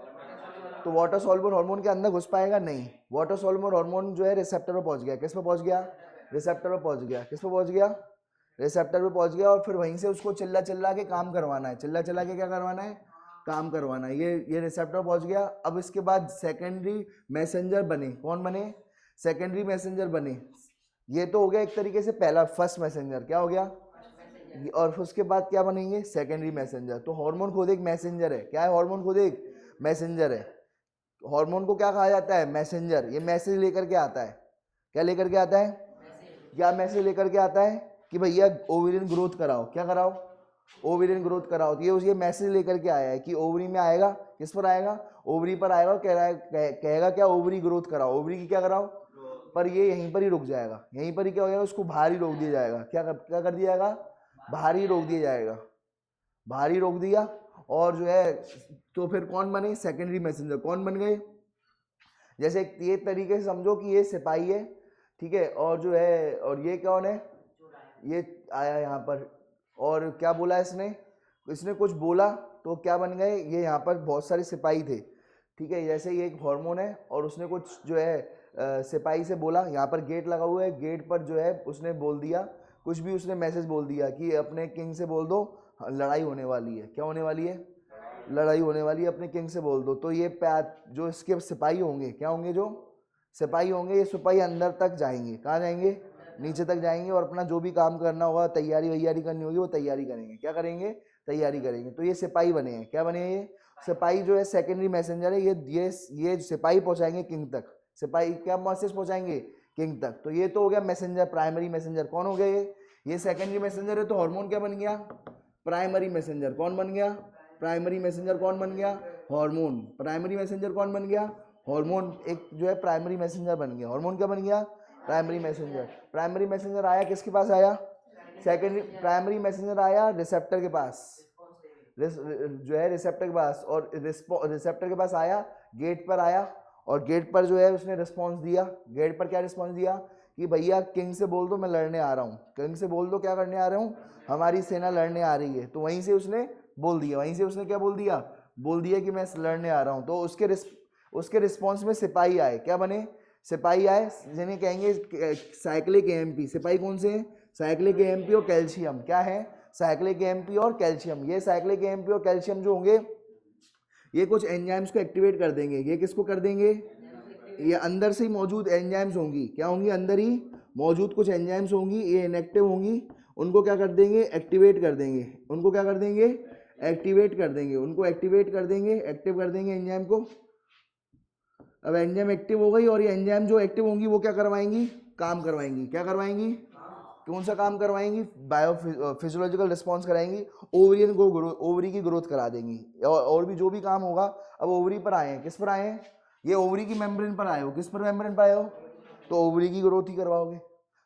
तो वाटर सॉल्यूबल हार्मोन के अंदर घुस पाएगा, नहीं। वाटर सॉल्यूबल हार्मोन जो है रिसेप्टर पर पहुंच गया। किस पर पहुंच गया, रिसेप्टर पर पहुंच गया। किस पर पहुंच गया, रिसेप्टर पर पहुंच गया। और फिर वहीं से उसको चिल्ला चिल्ला के काम करवाना है, चिल्ला चिल्ला के क्या करवाना है, काम करवाना है। ये रिसेप्टर पहुंच गया। अब इसके बाद सेकेंडरी मैसेंजर बने। कौन बने, सेकेंडरी मैसेंजर बने। ये तो हो गया एक तरीके से पहला, फर्स्ट मैसेंजर। क्या हो गया, और उसके बाद क्या बनेंगे, सेकेंडरी मैसेंजर। तो हार्मोन खुद एक मैसेंजर है। क्या है, हार्मोन खुद एक मैसेंजर है। हार्मोन को क्या कहा जाता है, मैसेंजर। ये मैसेज लेकर के आता है। क्या लेकर के आता है, क्या मैसेज लेकर के आता है कि भैया ओवेरियन ग्रोथ कराओ। क्या कराओ, ओवेरियन ग्रोथ कराओ। तो ये उसके मैसेज लेकर के आया है कि ओवरी में आएगा, किस पर आएगा, ओवरी पर आएगा, कह रहा है कहेगा क्या, ओवरी ग्रोथ कराओ, ओवरी की क्या कराओ, पर ये यहीं पर ही रुक जाएगा, यहीं पर ही क्या हो जाएगा, उसको बाहर ही रोक दिया जाएगा। क्या कर दिया जाएगा, बाहर ही रोक दिया जाएगा, बाहर ही रोक दिया। और जो है तो फिर कौन बने, सेकेंडरी मैसेंजर कौन बन गए, जैसे ये तरीके से समझो कि ये सिपाही है, ठीक है, और जो है और ये कौन है, ये आया यहाँ पर और क्या बोला इसने, इसने कुछ बोला तो क्या बन गए, ये यहाँ पर बहुत सारे सिपाही थे, ठीक है। जैसे ये एक हार्मोन है और उसने कुछ जो है सिपाही से बोला, यहाँ पर गेट लगा हुआ है, गेट पर जो है उसने बोल दिया कुछ भी, उसने मैसेज बोल दिया कि अपने किंग से बोल दो लड़ाई होने वाली है, क्या होने वाली है, लड़ाई होने वाली है, अपने किंग से बोल दो। तो ये जो इसके सिपाही होंगे, क्या होंगे, जो सिपाही होंगे, ये सिपाही अंदर तक जाएंगे, कहाँ जाएंगे, नीचे तक जाएंगे, और अपना जो भी काम करना होगा, तैयारी वैयारी करनी होगी, वो तैयारी करेंगे, क्या करेंगे, तैयारी करेंगे। तो ये सिपाही बने हैं, क्या बने हैं, ये सिपाही जो है सेकेंडरी मैसेंजर है, ये सिपाही पहुंचाएंगे किंग तक, सिपाही क्या मैसेज पहुंचाएंगे, किंग तक। तो ये तो हो गया मैसेंजर, प्राइमरी मैसेंजर कौन हो गया, ये सेकेंडरी मैसेंजर है। तो हार्मोन क्या बन गया, प्राइमरी मैसेंजर कौन बन गया, प्राइमरी मैसेंजर कौन बन गया, हार्मोन। प्राइमरी मैसेंजर कौन बन गया, हार्मोन, एक जो है प्राइमरी मैसेंजर बन गया, हार्मोन क्या बन गया, प्राइमरी मैसेंजर। प्राइमरी मैसेंजर आया किसके पास आया, सेकेंडरी, प्राइमरी मैसेंजर आया रिसेप्टर के पास, जो है रिसेप्टर के पास, और रिसेप्टर के पास आया, गेट पर आया, और गेट पर जो है उसने रिस्पॉन्स दिया। गेट पर क्या रिस्पॉन्स दिया कि भैया किंग से बोल दो मैं लड़ने आ रहा हूँ, किंग से बोल दो क्या करने आ रहा हूँ, हमारी सेना लड़ने आ रही है। तो वहीं से उसने बोल दिया, वहीं से उसने क्या बोल दिया कि मैं लड़ने आ रहा हूँ। तो उसके रिस्पॉन्स में सिपाही आए, क्या बने, सिपाही आए, जिन्हें कहेंगे साइक्लिक एएमपी। सिपाही कौन से हैं, साइक्लिक एएमपी और कैल्शियम, क्या है, साइक्लिक एएमपी और कैल्शियम। ये साइक्लिक एएमपी और कैल्शियम जो होंगे, ये कुछ एंजाइम्स को एक्टिवेट कर देंगे। ये किसको कर देंगे, ये अंदर से ही मौजूद एंजाइम्स होंगी, क्या होंगी, अंदर ही मौजूद कुछ एंजाइम्स होंगी, ये इनएक्टिव होंगी, उनको क्या कर देंगे, एक्टिवेट कर देंगे, उनको क्या कर देंगे, एक्टिवेट कर देंगे, उनको एक्टिवेट कर देंगे, एक्टिव कर देंगे एंजाइम को। अब एंजाइम एक्टिव हो गई, और ये एंजाइम जो एक्टिव होंगी वो क्या करवाएंगी, काम करवाएंगी, क्या करवाएंगी, कौन सा काम करवाएंगी, बायो फिजियोलॉजिकल रिस्पॉन्स कराएंगी, ओवरियन को ओवरी की ग्रोथ करा देंगी, और भी जो भी काम होगा। अब ओवरी पर आए हैं, किस पर आए हैं, ये ओवरी की मेम्ब्रेन पर आए हो, किस पर मेम्ब्रेन पर आए हो, तो ओवरी की ग्रोथ ही करवाओगे।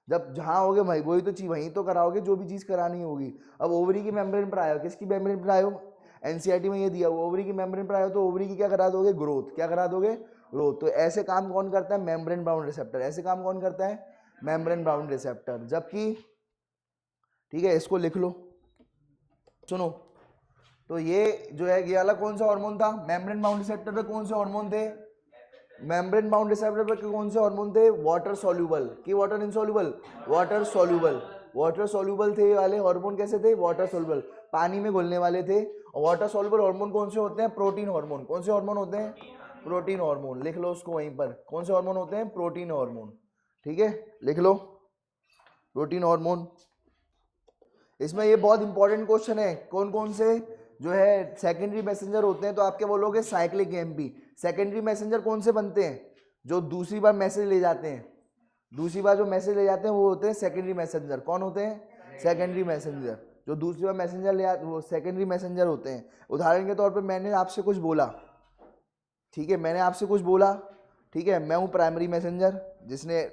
जब जहाँ होगे भाई वही तो चीज, वहीं तो कराओगे जो भी चीज करानी होगी। अब ओवरी की मेम्ब्रेन पर आए हो, किसकी मेम्ब्रेन पर आए हो, एनसीईआरटी में ये दिया हुआ, ओवरी की मेम्ब्रेन पर आए हो, तो ओवरी की क्या करा दोगे, ग्रोथ, क्या करा दोगे, ग्रोथ। तो ऐसे काम कौन करता है, मेम्ब्रेन बाउंड रिसेप्टर, ऐसे काम कौन करता है, मेम्ब्रेन बाउंड रिसेप्टर। जबकि ठीक है, इसको लिख लो, सुनो, तो ये जो है ये वाला कौन सा हार्मोन था, मेम्ब्रेन बाउंड रिसेप्टर पे कौन से हार्मोन थे, मेम्ब्रेन बाउंड रिसेप्टर पे कौन से हार्मोन थे, वाटर सॉल्यूबल कि water insoluble, water soluble, water soluble थे ये वाले हार्मोन। कैसे थे, वाटर सॉल्यूबल, पानी में घुलने वाले थे। और वाटर सॉल्यूबल हार्मोन कौन से होते हैं, प्रोटीन हार्मोन। कौन से हार्मोन होते हैं, प्रोटीन हार्मोन, लिख लो उसको वहीं पर, कौन से हार्मोन होते हैं, प्रोटीन हार्मोन, ठीक है, लिख लो प्रोटीन हार्मोन। इसमें ये बहुत इंपॉर्टेंट क्वेश्चन है, कौन कौन से जो है सेकेंडरी मैसेंजर होते हैं, तो आप क्या बोलोगे, साइक्लिक एएमपी। सेकेंडरी मैसेंजर कौन से बनते हैं, जो दूसरी बार मैसेज ले जाते हैं, दूसरी बार जो मैसेज ले जाते हैं वो होते हैं सेकेंडरी मैसेंजर। कौन होते हैं, सेकेंडरी मैसेंजर, जो दूसरी बार मैसेंजर ले आते वो सेकेंडरी मैसेंजर होते हैं। उदाहरण के तौर पर मैंने आपसे कुछ बोला, ठीक है, मैंने आपसे कुछ बोला, ठीक है, मैं हूँ प्राइमरी मैसेंजर जिसने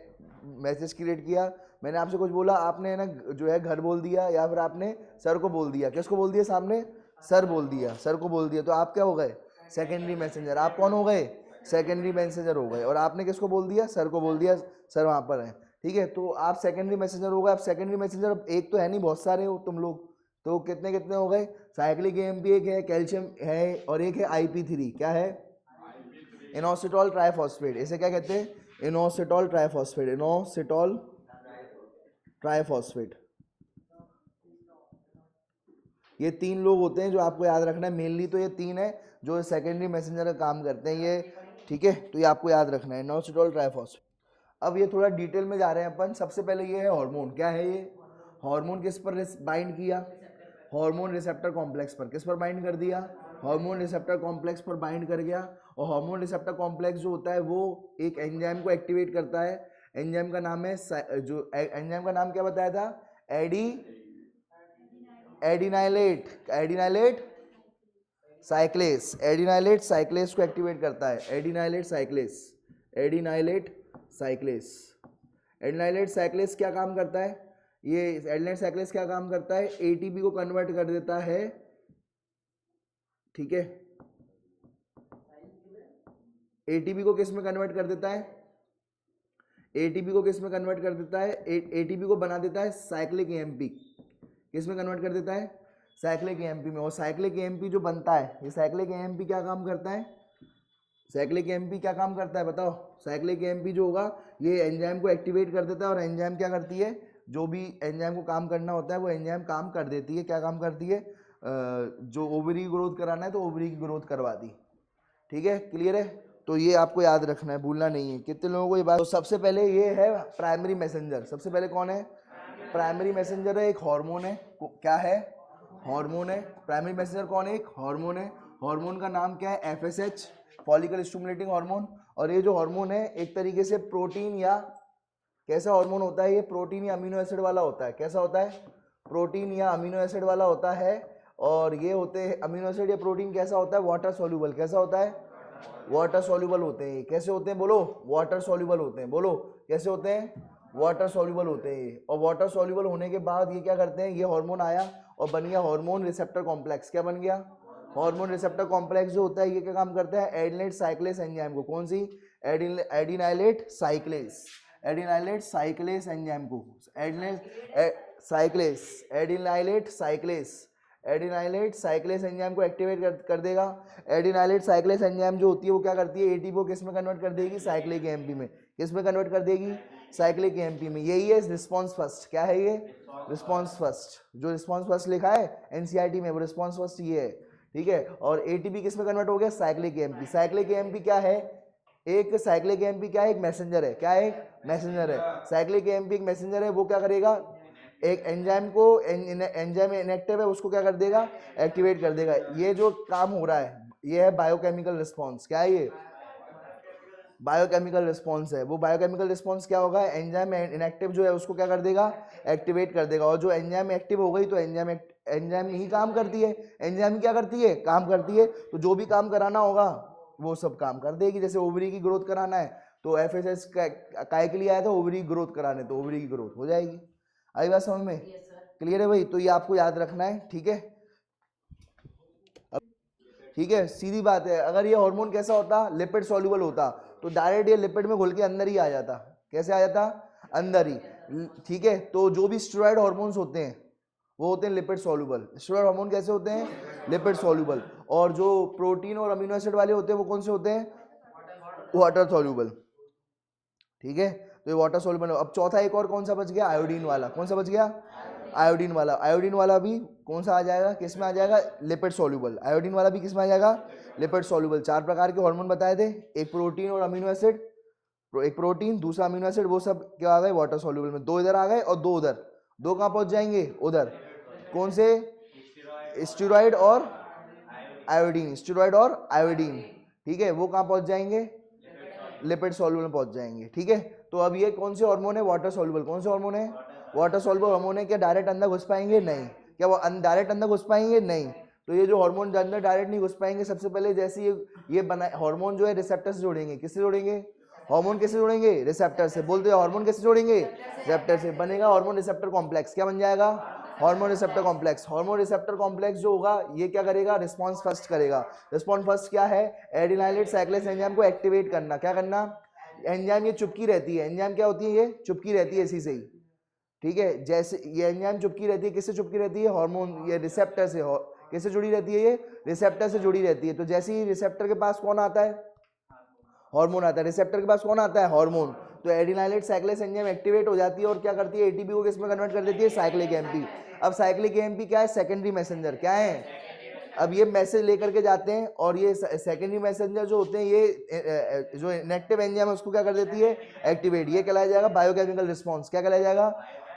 मैसेज क्रिएट किया। मैंने आपसे कुछ बोला, आपने ना जो है घर बोल दिया, या फिर आपने सर को बोल दिया, किसको बोल दिया, सामने सर बोल दिया, सर को बोल दिया, तो आप क्या हो गए, सेकेंडरी मैसेंजर। आप कौन हो गए, सेकेंडरी मैसेंजर हो गए। और आपने किसको बोल दिया, सर को बोल दिया, सर वहाँ पर है, ठीक है, तो आप सेकेंडरी मैसेंजर हो गए। आप सेकेंडरी मैसेंजर एक तो है नहीं, बहुत सारे हो तुम लोग, तो कितने कितने हो गए, साइक्लिक एएमपी एक है, कैल्शियम है, और एक है IP3, क्या है, इनोसिटॉल ट्राइफॉस्फेट। इसे क्या कहते हैं, इनोसिटॉल ट्राइफॉस्फेट, इनोसिटॉल ट्राइफॉस्फेट। ये तीन लोग होते हैं जो आपको याद रखना है, मेनली तो ये तीन है जो सेकेंडरी मैसेंजर का काम करते हैं ये, ठीक है, तो ये आपको याद रखना है, इनोसिटॉल ट्राइफॉस्फेट। अब ये थोड़ा डिटेल में जा रहे हैं अपन। सबसे पहले ये है हार्मोन, क्या है ये हार्मोन, किस पर बाइंड किया, हार्मोन रिसेप्टर कॉम्प्लेक्स पर, किस पर बाइंड कर दिया, हार्मोन रिसेप्टर कॉम्प्लेक्स पर बाइंड कर गया। और हार्मोन रिसेप्टर कॉम्प्लेक्स जो होता है वो एक एंजाइम को एक्टिवेट करता है। एंजाइम का नाम है जो एंजाइम का नाम क्या बताया था, एडिनाइलेट साइक्लेस को एक्टिवेट करता है। एडिनाइलेट साइक्लेस क्या काम करता है? ये एडिनाइलेट साइक्लेस क्या काम करता है? एटीपी को कन्वर्ट कर देता है, ठीक है। एटीपी को किस में कन्वर्ट कर देता है? एटीपी को किस में कन्वर्ट कर देता है? एटीपी को बना देता है साइक्लिक एएमपी। किस में कन्वर्ट कर देता है? साइक्लिक एएमपी में। और साइक्लिक एएमपी जो बनता है, ये साइक्लिक एएमपी क्या काम करता है? साइक्लिक एएमपी क्या काम करता है बताओ? साइक्लिक एएमपी जो होगा ये एंजाइम को एक्टिवेट कर देता है, और एंजाइम क्या करती है? जो भी एंजाइम को काम करना होता है वो एंजाइम काम कर देती है। क्या काम करती है? जो ओवरी ग्रोथ कराना है तो ओवरी की ग्रोथ करवा दी। ठीक है, क्लियर है? तो ये आपको याद रखना है, भूलना नहीं है। कितने लोगों को ये बात? तो सबसे पहले ये है प्राइमरी मैसेंजर। सबसे पहले कौन है? प्राइमरी मैसेंजर है, एक हार्मोन है। क्या है? हार्मोन है। प्राइमरी मैसेंजर कौन है? एक हार्मोन है। हार्मोन का नाम क्या है? FSH, follicle stimulating hormone. और ये जो हार्मोन है एक तरीके से प्रोटीन या कैसा हार्मोन होता है? ये प्रोटीन या अमीनो एसिड वाला होता है। कैसा होता है? प्रोटीन या अमीनो एसिड वाला होता है। और ये होते हैं अमीनो एसिड या प्रोटीन कैसा होता है? Water soluble. कैसा होता है? वाटर सॉल्यूबल होते हैं। कैसे होते हैं बोलो? वाटर सॉल्यूबल होते हैं। बोलो कैसे होते हैं? वाटर सॉल्यूबल होते हैं। और वाटर सॉल्यूबल होने के बाद ये क्या करते हैं? ये हार्मोन आया और बन गया हार्मोन रिसेप्टर कॉम्प्लेक्स। क्या बन गया? हार्मोन रिसेप्टर कॉम्प्लेक्स जो होता है ये क्या काम करता है? एडिनाइलेट साइक्लेस एंजाइम को। कौन सी? एडिनाइलेट साइक्लेस एंजाइम को। एडिनाइलेट साइक्लेस एंजाइम को एक्टिवेट कर देगा। एडिनाइलेट साइक्लेस एंजाइम जो होती है वो क्या करती है? एटीपी को किस में कन्वर्ट कर देगी? साइक्लिक एएमपी में। किस में कन्वर्ट कर देगी? साइक्लिक एएमपी में। यही है रिस्पॉन्स फर्स्ट। क्या है ये? Response first. जो रिस्पॉन्स फर्स्ट लिखा है एनसीईआरटी में वो रिस्पॉन्स फर्स्ट ये है, ठीक है। और एटीपी किस में कन्वर्ट हो गया? Cyclic AMP. साइक्लिक एएमपी क्या है? एक साइक्लिक एएमपी क्या है? एक मैसेंजर है। क्या है? एक मैसेंजर है। साइक्लिक एएमपी एक मैसेंजर है। वो क्या करेगा? एक एंजाइम को, एंजाइम इनएक्टिव है उसको क्या कर देगा? एक्टिवेट कर देगा। ये जो काम हो रहा है ये है बायोकेमिकल रिस्पॉन्स। क्या है ये? बायोकेमिकल रिस्पॉन्स है। वो बायोकेमिकल रिस्पॉन्स क्या होगा? एंजाइम इनएक्टिव जो है उसको क्या कर देगा? एक्टिवेट कर देगा। और जो एंजाइम एक्टिव हो गई तो एंजाइम यही काम करती है। एंजाइम क्या करती है? काम करती है। तो जो भी काम कराना होगा वो सब काम कर देगी। जैसे ओवरी की ग्रोथ कराना है तो एफएसएच काय के लिए आया था? ओवरी की ग्रोथ कराने, तो ओवरी की ग्रोथ हो जाएगी। आई बात समझ में? क्लियर है भाई? तो ये आपको याद रखना है, ठीक है। ठीक है, सीधी बात है। अगर ये हार्मोन कैसा होता? लिपिड सॉल्युबल होता तो डायरेक्ट ये लिपिड में घुल के अंदर ही आ जाता। कैसे आ जाता? अंदर ही, ठीक है। तो जो भी स्टेरॉइड हार्मोन्स होते हैं वो होते हैं लिपिड सॉल्युबल। स्टेरॉइड हार्मोन कैसे होते हैं? Lipid soluble. और जो प्रोटीन और अमीनो एसिड वाले होते हैं वो कौन से होते हैं? वाटर सॉल्युबल, ठीक है। तो ये वाटर सॉल्युबल। अब चौथा एक और कौन सा बच गया? आयोडीन वाला। कौन सा बच गया? आयोडीन वाला। आयोडीन वाला भी कौन सा आ जाएगा? किस में आ जाएगा? Lipid soluble. आयोडीन वाला भी किस में आ जाएगा? Lipid soluble. 4 प्रकार के हार्मोन बताए थे, एक प्रोटीन और अमीनो एसिड, एक प्रोटीन दूसरा अमीनो एसिड, वो सब क्या आ गए? वाटर सॉल्युबल में। 2 इधर आ गए और 2 उधर। 2 कहाँ पहुंच जाएंगे? उधर। कौन से? स्टेरॉइड और आयोडीन। स्टेरॉइड और आयोडीन, ठीक है, वो कहाँ पहुंच जाएंगे? लिपिड सॉल्युबल में पहुंच जाएंगे, ठीक है। तो अब ये कौन से हार्मोन है? Water soluble. कौन से हार्मोन है? वाटर सॉल्युबल हार्मोन है। क्या डायरेक्ट अंदर घुस पाएंगे? नहीं। क्या वो डायरेक्ट अंदर घुस पाएंगे? नहीं। तो ये जो हार्मोन अंदर डायरेक्ट नहीं घुस पाएंगे। सबसे पहले जैसे ये बना हार्मोन जो है रिसेप्टर से जोड़ेंगे। किससे जोड़ेंगे? हार्मोन कैसे जोड़ेंगे? रिसेप्टर से। बोलते हैं हार्मोन कैसे जोड़ेंगे? रिसेप्टर से। बनेगा हार्मोन रिसेप्टर कॉम्प्लेक्स। क्या बन जाएगा? Hormone receptor complex. Hormone receptor complex जो होगा ये क्या करेगा? रिस्पॉन्स फर्स्ट करेगा। रिस्पॉन्स फर्स्ट क्या है? एडिनाइलेट साइक्लेस एंजाइम को एक्टिवेट करना। क्या करना? एंजाइम ये चुपकी रहती है। एंजाइम क्या होती है? ये चुपकी रहती है इसी से ही, ठीक है। जैसे ये एंजाइम चुपकी रहती है, किससे चुपकी रहती है? हार्मोन, ये रिसेप्टर से। किससे जुड़ी रहती है? ये रिसेप्टर से जुड़ी रहती है। तो जैसे ही रिसेप्टर के पास कौन आता है? हार्मोन आता है। रिसेप्टर के पास कौन आता है? हार्मोन। तो एडिनाइलेट साइक्लेस एंजाइम एक्टिवेट हो जाती है और क्या करती है? एटीपी को किसमें कन्वर्ट कर देती है? Cyclic AMP. अब साइक्लिक एएमपी क्या है? Secondary messenger. क्या है? अब ये मैसेज लेकर के जाते हैं और ये सेकेंडरी मैसेंजर जो होते हैं ये जो इनएक्टिव एंजाइम है उसको क्या कर देती है? एक्टिवेट। ये कहलाया जाएगा बायोकेमिकल रिस्पॉन्स। क्या कहलाया जाएगा?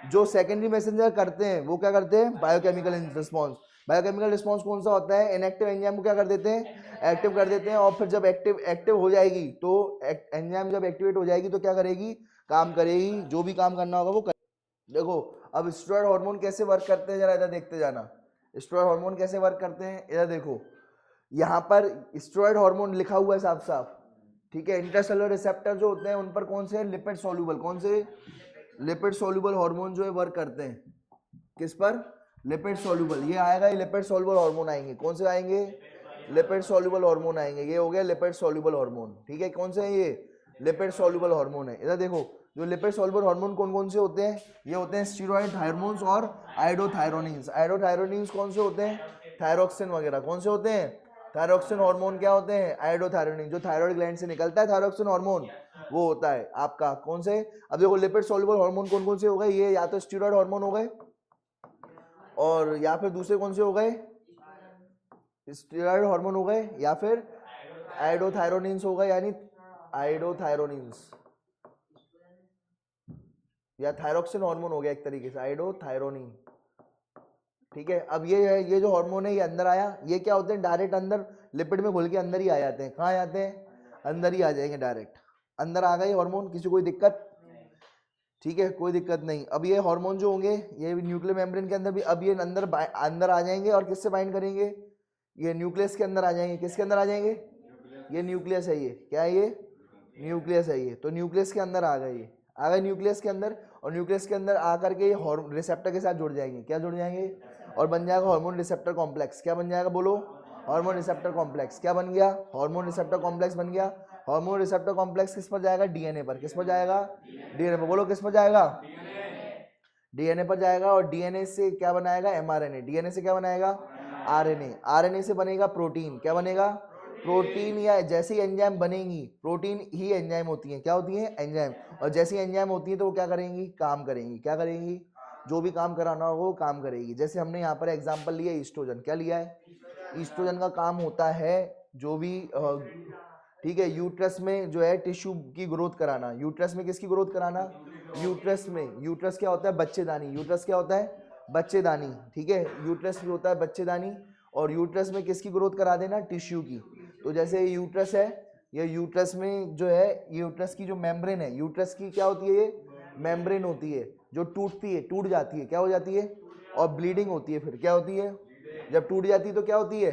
जो सेकेंडरी मैसेंजर करते हैं वो क्या करते हैं? Biochemical response. बायोकेमिकल रिस्पॉन्स कौन सा होता है? इनएक्टिव एंजाइम को क्या कर देते हैं? एक्टिव कर देते हैं। और फिर जब एक्टिव हो जाएगी तो एंजाइम जब एक्टिवेट हो जाएगी तो क्या करेगी? काम करेगी। जो भी काम करना होगा वो देखो अब स्टेरॉइड हार्मोन कैसे वर्क करते हैं जरा इधर देखते जाना। स्टेरॉयड हार्मोन कैसे वर्क करते हैं, इधर देखो, यहाँ पर स्टेरॉयड हार्मोन लिखा हुआ है साफ साफ, ठीक है। इंट्रासेलुलर रिसेप्टर जो होते हैं उन पर कौन से लिपिड सॉल्युबल, कौन से लिपिड सॉल्युबल हार्मोन जो है वर्क करते हैं, किस पर, लिपिड सॉल्युबल। ये आएगा, ये लिपिड सॉल्युबल हार्मोन आएंगे, कौन से आएंगे, लिपिड सॉल्युबल हार्मोन आएंगे। ये हो गया लिपिड सॉल्युबल हार्मोन, ठीक है। कौन से हैं ये, लिपिड सॉल्युबल हार्मोन है। इधर देखो, जो लिपिड सॉल्युबल हार्मोन कौन कौन से होते हैं, ये होते हैं स्टीरॉयड हार्मोन्स और आइडोथायरोनिन्स। आइडोथायरोनिन्स कौन से होते हैं, थायरोक्सिन वगैरह। कौन से होते हैं, थायरोक्सिन हार्मोन क्या होते हैं, आइडोथायरोनिन। जो थायराइड ग्लैंड से निकलता है थायरोक्सिन हार्मोन, वो होता है आपका कौन से। अब देखो लिपिड सॉल्युबल हार्मोन कौन कौन से हो गए, ये या तो स्टीरॉयड हार्मोन हो गए, और या फिर दूसरे कौन से हो गए, स्टीरॉयड हार्मोन हो गए, या फिर आइडोथायरोनिन्स हो गए, यानी आइडोथायरोनिन्स, या थायरोक्सिन हार्मोन हो गया एक तरीके से, आइडोथायरोनिन, ठीक है। अब ये है, ये जो हार्मोन है ये अंदर आया, ये क्या होते हैं, डायरेक्ट अंदर लिपिड में घुल के अंदर ही आ जाते हैं। कहाँ जाते हैं, अंदर ही आ जाएंगे, डायरेक्ट अंदर आ गए हार्मोन, किसी कोई दिक्कत, ठीक है, कोई दिक्कत नहीं। अब ये हार्मोन जो होंगे ये न्यूक्लियर मेम्ब्रेन के अंदर भी, अब ये अंदर आ जाएंगे, और किससे बाइंड करेंगे, ये न्यूक्लियस के अंदर आ जाएंगे। किसके अंदर आ जाएंगे, ये न्यूक्लियस है, ये क्या है, ये न्यूक्लियस है। ये तो न्यूक्लियस के अंदर आ गए, ये आ गए न्यूक्लियस के अंदर, और न्यूक्लियस के अंदर आकर के ये रिसेप्टर के साथ जुड़ जाएंगे। क्या जुड़ जाएंगे, और बन जाएगा हार्मोन रिसेप्टर कॉम्प्लेक्स। क्या बन जाएगा, बोलो, हार्मोन रिसेप्टर कॉम्प्लेक्स। क्या बन गया, हार्मोन रिसेप्टर कॉम्प्लेक्स बन गया। हार्मोन रिसेप्टर कॉम्प्लेक्स किस पर जाएगा, डीएनए पर। किस पर जाएगा, डीएनए पर। बोलो किस पर जाएगा, डीएनए पर जाएगा, और डीएनए से क्या बनाएगा, एमआरएनए। डीएनए से क्या बनाएगा, आरएनए। आरएनए से बनेगा प्रोटीन। क्या बनेगा, प्रोटीन। या जैसी एंजाइम बनेगी, प्रोटीन ही एंजाइम होती है, क्या होती है, एंजाइम। और जैसी एंजाइम होती है तो वो क्या करेंगी, काम करेंगी। क्या करेंगी, जो भी काम कराना हो वो काम करेगी। जैसे हमने यहाँ पर एग्जांपल लिया ईस्ट्रोजन, क्या लिया है, ईस्ट्रोजन का काम होता है जो भी ठीक है, यूट्रस में जो है टिश्यू की ग्रोथ कराना। यूट्रस में किसकी ग्रोथ कराना, यूट्रस में, यूट्रस क्या होता है, बच्चेदानी। यूट्रस क्या होता है, बच्चेदानी, ठीक है। यूट्रस भी होता है बच्चेदानी, और यूट्रस में किसकी ग्रोथ करा देना, टिश्यू की। तो जैसे ये यूट्रस है, ये यूट्रस में जो है, यूट्रस की जो मेम्ब्रेन है, यूट्रस की क्या होती है, ये मेम्ब्रेन होती है जो टूटती है, टूट जाती है, क्या हो जाती है, और ब्लीडिंग होती है। फिर क्या होती है, जब टूट जाती है तो क्या होती है,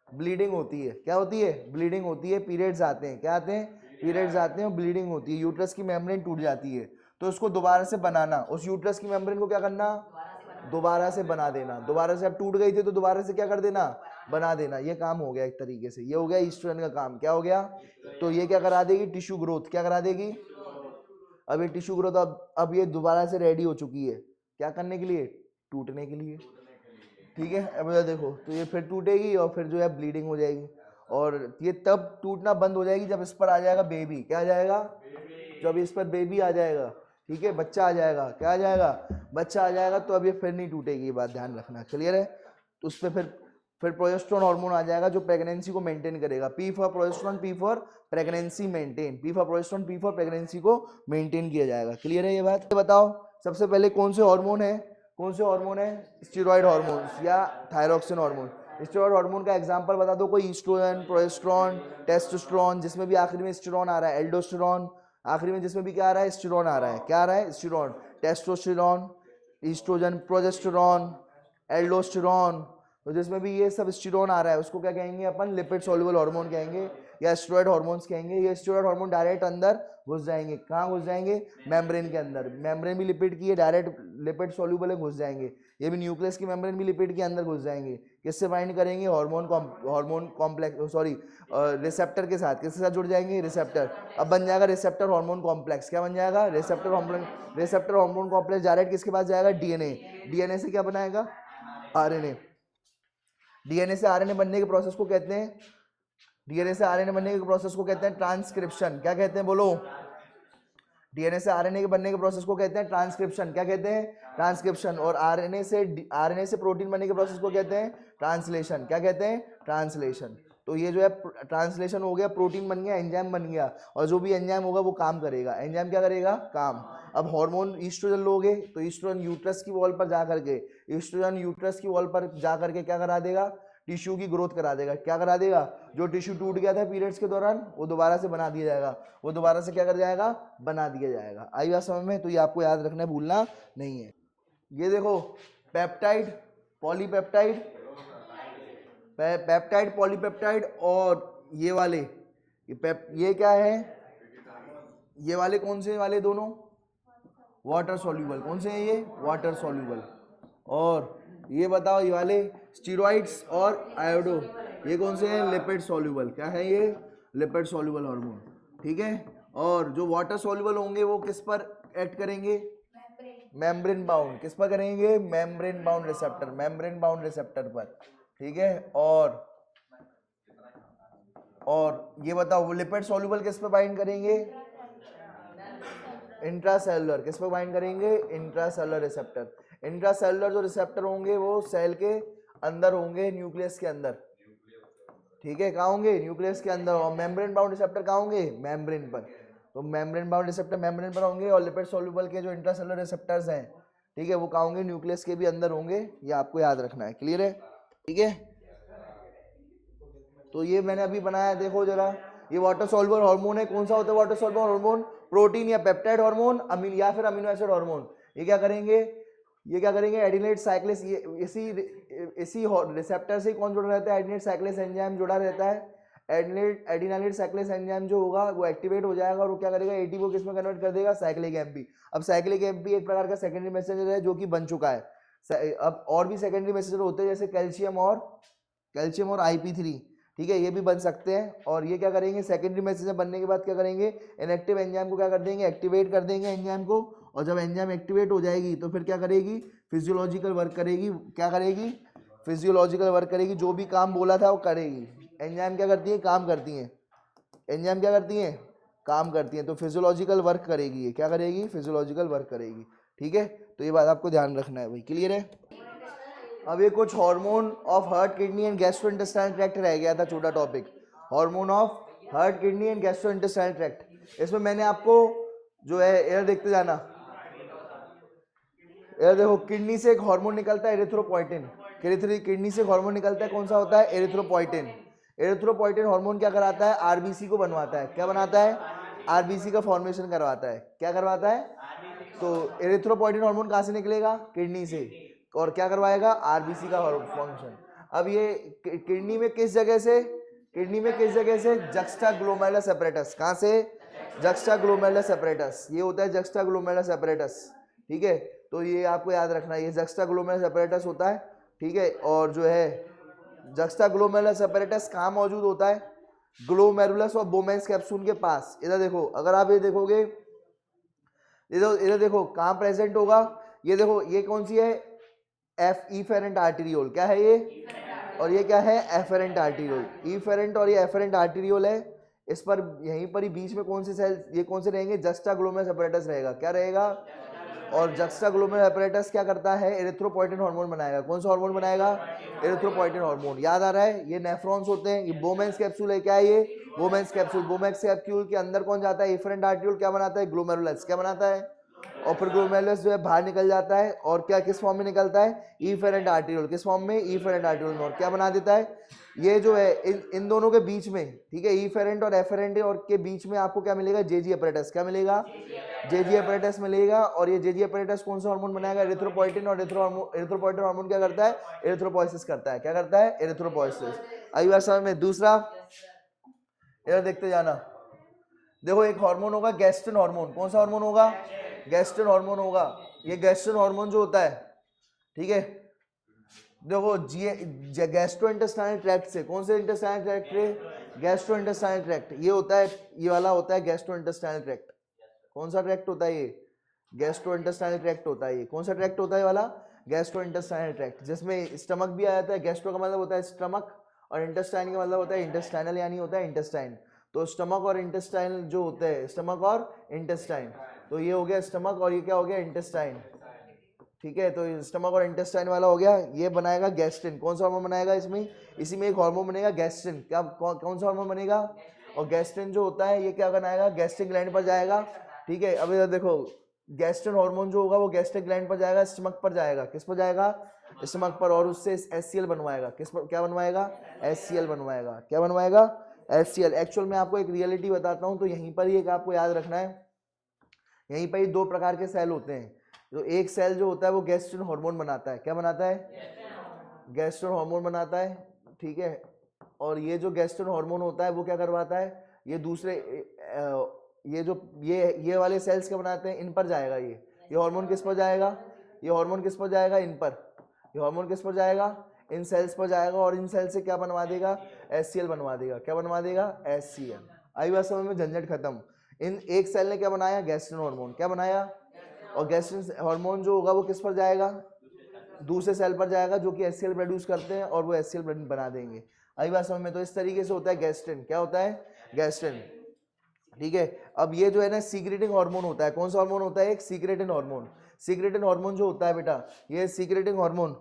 ब्लीडिंग होती है। क्या होती है, ब्लीडिंग होती है। पीरियड्स आते हैं, क्या आते हैं, पीरियड्स आते हैं, और ब्लीडिंग होती है। यूट्रस की मेम्ब्रेन टूट जाती है, तो उसको दोबारा से बनाना, उस यूट्रस की मेम्ब्रेन को क्या करना, दोबारा से बना देना। दोबारा से अब टूट गई थी तो दोबारा से क्या कर देना, बना देना। ये काम हो गया एक तरीके से, ये हो गया ईस्ट्रोजन का काम। क्या हो गया, तो ये क्या करा देगी, टिश्यू ग्रोथ। क्या करा देगी, अब ये टिश्यू ग्रोथ, अब ये दोबारा से रेडी हो चुकी है, क्या करने के लिए, टूटने के लिए, ठीक है। अब ये देखो, तो ये फिर टूटेगी, और फिर जो है ब्लीडिंग हो जाएगी, और ये तब टूटना बंद हो जाएगी जब इस पर आ जाएगा बेबी। क्या आ जाएगा, जब इस पर बेबी आ जाएगा, ठीक है, बच्चा आ जाएगा। क्या आ जाएगा, बच्चा आ जाएगा, तो अब ये फिर नहीं टूटेगी, ये बात ध्यान रखना, क्लियर है। तो उस पर फिर प्रोजेस्टेरोन हार्मोन आ जाएगा जो प्रेगनेंसी को मेंटेन करेगा। P for progesterone, P for pregnancy maintain, P for progesterone, P for pregnancy को मेंटेन किया जाएगा। क्लियर है ये बात। बताओ सबसे पहले कौन से हार्मोन है, कौन से हार्मोन है, स्टीरॉयड हार्मोन्स या थायरोक्सिन हार्मोन। स्टीरॉयड हार्मोन का एग्जांपल बता दो कोई, ईस्ट्रोजन, प्रोजेस्टेरोन, टेस्टोस्टेरोन, जिसमें भी आखिर में स्टेरॉन आ रहा है, एल्डोस्टेरॉन, आखिरी में जिसमें भी क्या आ रहा है, स्टेरॉन आ रहा है। क्या आ रहा है, स्टेरॉन, टेस्टोस्टेरॉन, ईस्ट्रोजन, प्रोजेस्टेरॉन, एल्डोस्टेरॉन, तो जिसमें भी ये सब स्टेरॉन आ रहा है उसको क्या कहेंगे अपन, लिपिड सॉल्युबल हार्मोन कहेंगे, या स्टेरॉयड हार्मोन्स कहेंगे। ये स्टेरॉयड हार्मोन डायरेक्ट अंदर घुस जाएंगे। कहाँ घुस जाएंगे, मेम्ब्रेन के अंदर। मेम्ब्रेन भी लिपिड की है, डायरेक्ट लिपिड सॉल्युबल है, घुस जाएंगे। ये भी न्यूक्लियस की मेम्ब्रेन भी लिपिड के अंदर घुस जाएंगे। किससे बाइंड करेंगे, हार्मोन कॉम्प्लेक्स, सॉरी रिसेप्टर के साथ। किसके साथ जुड़ जाएंगे, रिसेप्टर। अब बन जाएगा रिसेप्टर हार्मोन कॉम्प्लेक्स। क्या बन जाएगा, रिसेप्टर हार्मोन कॉम्प्लेक्स डायरेक्ट किसके पास जाएगा, डीएनए। डीएनए से क्या बनाएगा, आरएनए। डीएनए से आरएनए बनने के प्रोसेस को कहते हैं, डीएनए से आरएनए बनने के प्रोसेस को कहते हैं ट्रांसक्रिप्शन। क्या कहते हैं, बोलो, डीएनए से आरएनए के बनने के प्रोसेस को कहते हैं ट्रांसक्रिप्शन। क्या कहते हैं, ट्रांसक्रिप्शन। और आरएनए से प्रोटीन बनने के प्रोसेस को कहते हैं ट्रांसलेशन। क्या कहते हैं, ट्रांसलेशन। तो ये जो है ट्रांसलेशन हो गया, प्रोटीन बन गया, एंजाइम बन गया, और जो भी एंजाइम होगा वो काम करेगा। एंजाइम क्या करेगा, काम। अब हार्मोन ईस्ट्रोजन लोगे तो ईस्ट्रोजन यूट्रस की वॉल पर जा करके, ईस्ट्रोजन यूट्रस की वॉल पर जा करके क्या करा देगा, टिश्यू की ग्रोथ करा देगा। क्या करा देगा, जो टिश्यू टूट गया था पीरियड्स के दौरान वो दोबारा से बना दिया जाएगा, वो दोबारा से क्या कर जाएगा, बना दिया जाएगा। आई बात समझ में। तो ये आपको याद रखना है, भूलना नहीं है। ये देखो पेप्टाइड, पॉलीपेप्टाइड, पेप्टाइड, पॉलीपेप्टाइड, और ये वाले ये क्या है, ये वाले कौन से वाले दोनों, वाटर सॉल्यूबल, कौन से हैं ये, वाटर सॉल्यूबल। और ये बताओ ये वाले स्टीरॉइड्स और आयोडो, ये कौन से हैं, लिपिड सॉल्यूबल। क्या है ये, लिपिड सॉल्यूबल हार्मोन, ठीक है। और जो वाटर सॉल्यूबल होंगे वो किस पर एक्ट करेंगे, मेम्ब्रेन बाउंड, किस पर करेंगे, membrane bound receptor, membrane bound receptor पर, ठीक है। और ये बताओ वो लिपिड सॉल्यूबल किस पर बाइंड करेंगे, इंट्रासेलुलर, किस पर बाइंड करेंगे, इंट्रासेलुलर रिसेप्टर। इंट्रासेलुलर जो रिसेप्टर होंगे वो सेल के अंदर होंगे, न्यूक्लियस के अंदर, ठीक है। कहाँ होंगे, न्यूक्लियस के अंदर। और मेम्ब्रेन बाउंड रिसेप्टर कहाँ होंगे, मेम्ब्रेन पर। तो मेम्ब्रेन बाउंड रिसेप्टर मेम्ब्रेन पर होंगे, और लिपिड सॉल्यूबल के जो इंट्रासेलुलर रिसेप्टर्स हैं, ठीक है, वो कहाँ होंगे, न्यूक्लियस के भी अंदर होंगे। ये आपको याद रखना है, क्लियर है, ठीक है। तो ये मैंने अभी बनाया, देखो जरा, ये वाटर सॉल्युबल हार्मोन है। कौन सा होता है वाटर सॉल्युबल हार्मोन, प्रोटीन या पेप्टाइड हार्मोन, अमीन या फिर अमीनो एसिड हार्मोन। ये क्या करेंगे, एडिनाइड साइक्लेस, ये इसी रिसेप्टर से कौन जुड़ा रहता है, एडिनाइड साइक्लेस एंजाइम जुड़ा रहता है। एडिनाइड साइक्लेस एंजाइम जो होगा वो एक्टिवेट हो जाएगा, और वो क्या करेगा, एटी को किसमें कन्वर्ट कर देगा, साइक्लिक एमपी। अब साइक्लिक एमपी एक प्रकार का सेकेंडरी मैसेंजर है जो कि बन चुका है। अब और भी सेकेंडरी मैसेंजर होते हैं, जैसे कैल्शियम और IP3, ठीक है, ये भी बन सकते हैं। और ये क्या करेंगे, सेकेंडरी मैसेंजर बनने के बाद क्या करेंगे, इनएक्टिव एंजाइम को क्या कर देंगे, एक्टिवेट कर देंगे एंजाइम को। और जब एंजाइम एक्टिवेट हो जाएगी तो फिर क्या करेगी, फिजियोलॉजिकल वर्क करेगी। क्या करेगी, फिजियोलॉजिकल वर्क करेगी, जो भी काम बोला था वो करेगी। एंजाइम क्या करती है, काम करती हैं। एंजाइम क्या करती हैं, काम करती हैं। तो फिजियोलॉजिकल वर्क करेगी, ये क्या करेगी, फिजियोलॉजिकल वर्क करेगी, ठीक है। तो ये बात आपको ध्यान रखना है भाई, क्लियर है। अब ये कुछ hormone of heart, kidney and gastrointestinal tract रह गया था, छोटा topic, hormone of heart, kidney and gastrointestinal tract. इसमें मैंने आपको जो है एयर देखते जाना, एयर देखो, किडनी से एक हार्मोन निकलता है एरिथ्रोपोइटिन, किडनी से हार्मोन निकलता है, कौन सा होता है, एरिथ्रोपोइटिन। एरिथ्रोपोइटिन हार्मोन क्या कराता है, आरबीसी को बनवाता है। क्या बनाता है, आरबीसी का फॉर्मेशन करवाता है। क्या करवाता है, तो एरिथ्रोपोइटिन हार्मोन कहाँ से निकलेगा, किडनी से, और क्या करवाएगा, आरबीसी का फंक्शन। अब ये किडनी में किस जगह से, जक्स्टाग्लोमेरुलर सेपरेटस, कहाँ से, जक्स्टाग्लोमेरुलर सेपरेटस, ये होता है जक्स्टाग्लोमेरुलर सेपरेटस, ठीक है। तो ये आपको याद रखना है, ये जक्स्टाग्लोमेरुलर सेपरेटस होता है, ठीक है। और जो है जक्स्टाग्लोमेरुलर सेपरेटस कहाँ मौजूद होता है, ग्लोमेरुलस और बोमेंस कैप्सूल के पास। इधर देखो, अगर आप ये देखोगे, इधर देखो कहाँ प्रेजेंट होगा, ये देखो, ये कौन सी है, इफेरेंट आर्टीरियोल, क्या है ये, और ये क्या है, एफेरेंट आर्टीरियोल। इफेरेंट और ये एफेरेंट आर्टीरियोल है, इस पर यहीं पर ही बीच में कौन से सेल, ये कौन से रहेंगे, जक्स्टाग्लोमेरुलर सेपरेटस रहेगा। क्या रहेगा, और जक्स्टाग्लोमेरुलर सेपरेटस क्या करता है, एरिथ्रोपोइटिन हार्मोन बनाएगा। कौन सा हार्मोन बनाएगा, एरिथ्रोपोइटिन हार्मोन। याद आ रहा है, ये नेफ्रॉन्स होते हैं, ये बोमेंस कैप्सूल है, क्या है ये, बोमेंस कैप्सूल। बोमेंस कैप्सूल के अंदर कौन जाता है, एफेरेंट आर्टीरियोल क्या बनाता है, ग्लोमेरुलस, क्या बनाता है, और फिर ग्लोमेरुलस जो है बाहर निकल जाता है, और क्या किस फॉर्म में निकलता है, इफेरेंट आर्टीरियोल, किस फॉर्म में, इफेरेंट आर्टीरियोल में। और क्या बना देता है, ये जो है इन दोनों के बीच में, ठीक है, इफेरेंट और एफेरेंट और के बीच में आपको क्या मिलेगा, जेजी अपैरेटस। क्या मिलेगा, जेजी अपैरेटस मिलेगा। और ये जेजी अपैरेटस कौन सा हार्मोन बनाएगा, एरिथ्रोपोइटिन। और एरिथ्रोपोइटिन हार्मोन क्या करता है, एरिथ्रोपोइसिस करता है। क्या करता है, एरिथ्रोपोइसिस। आई बात समझ में। दूसरा, इधर देखते जाना, देखो एक हार्मोन होगा गैस्ट्रिन हार्मोन। कौन सा हार्मोन होगा, गैस्ट्रिन हार्मोन होगा। ये गैस्ट्रिन हार्मोन जो होता है, ठीक है, देखो गैस्ट्रोइंटेस्टाइनल ट्रैक्ट से, कौन से इंटेस्टाइनल ट्रैक्ट से, गैस्ट्रोइंटेस्टाइनल ट्रैक्ट, ये होता है, ये वाला होता है गैस्ट्रोइंटेस्टाइनल ट्रैक्ट। कौन सा ट्रैक्ट होता है ये, गैस्ट्रोइंटेस्टाइनल ट्रैक्ट होता है। ये कौन सा ट्रैक्ट होता है वाला, गैस्ट्रोइंटेस्टाइनल ट्रैक्ट, जिसमें स्टमक भी आ जाता है। गैस्ट्रो का मतलब होता है स्टमक, और इंटेस्टाइन का मतलब होता है इंटेस्टाइनल, यानी होता है इंटेस्टाइन। तो स्टमक और इंटेस्टाइन जो होते हैं, स्टमक और इंटेस्टाइन, तो ये हो गया स्टमक, और ये क्या हो गया, इंटेस्टाइन, ठीक है। तो स्टमक और इंटेस्टाइन वाला हो गया, ये बनाएगा गैस्ट्रिन। कौन सा हार्मोन बनाएगा इसमें, इसी में एक हार्मोन बनेगा गैस्ट्रिन। क्या कौन सा हार्मोन बनेगा, और गैस्ट्रिन जो होता है ये क्या बनाएगा, गैस्ट्रिक ग्लैंड पर जाएगा, ठीक है। अब इधर देखो, गैस्ट्रिन हार्मोन जो होगा वो गैस्ट्रिक ग्लैंड पर जाएगा, स्टमक पर जाएगा, किस पर जाएगा, स्टमक पर, और उससे HCl बनवाएगा। किस पर, क्या बनवाएगा, HCl बनवाएगा। क्या बनवाएगा, HCl। एक्चुअल में आपको एक रियलिटी बताता हूँ, तो यहीं पर ही एक आपको याद रखना है, यहीं पर ही दो प्रकार के सेल होते हैं। जो एक सेल जो होता है वो गैस्ट्रिन हार्मोन बनाता है। क्या बनाता है, गैस्ट्रिन हार्मोन बनाता है, ठीक है, और ये जो गैस्ट्रिन हार्मोन होता है वो क्या करवाता है, ये दूसरे ये जो ये वाले सेल्स क्या बनाते हैं, इन पर जाएगा ये हार्मोन किस पर जाएगा, ये हार्मोन किस पर जाएगा, इन पर, ये हार्मोन किस पर जाएगा, इन सेल्स पर जाएगा, और इन सेल्स से क्या बनवा देगा, HCl बनवा देगा, क्या बनवा देगा, HCl। आई बात समझ में, झंझट खत्म। इन एक सेल ने क्या बनाया, गैस्ट्रिन हार्मोन, क्या बनाया, और गैस्ट्रिन हार्मोन जो होगा वो किस पर जाएगा, दूसरे सेल पर जाएगा जो कि HCl प्रोड्यूस करते हैं, और वो HCl बना देंगे। आई बात समझ में। तो इस तरीके से होता है गैस्ट्रिन, क्या होता है, गैस्ट्रिन, ठीक है। अब ये जो है ना सीक्रेटिंग हार्मोन होता है, कौन सा हार्मोन होता है, एक सीक्रेटिन हार्मोन। सीक्रेटिन हार्मोन जो होता है बेटा, ये सीक्रेटिंग हार्मोन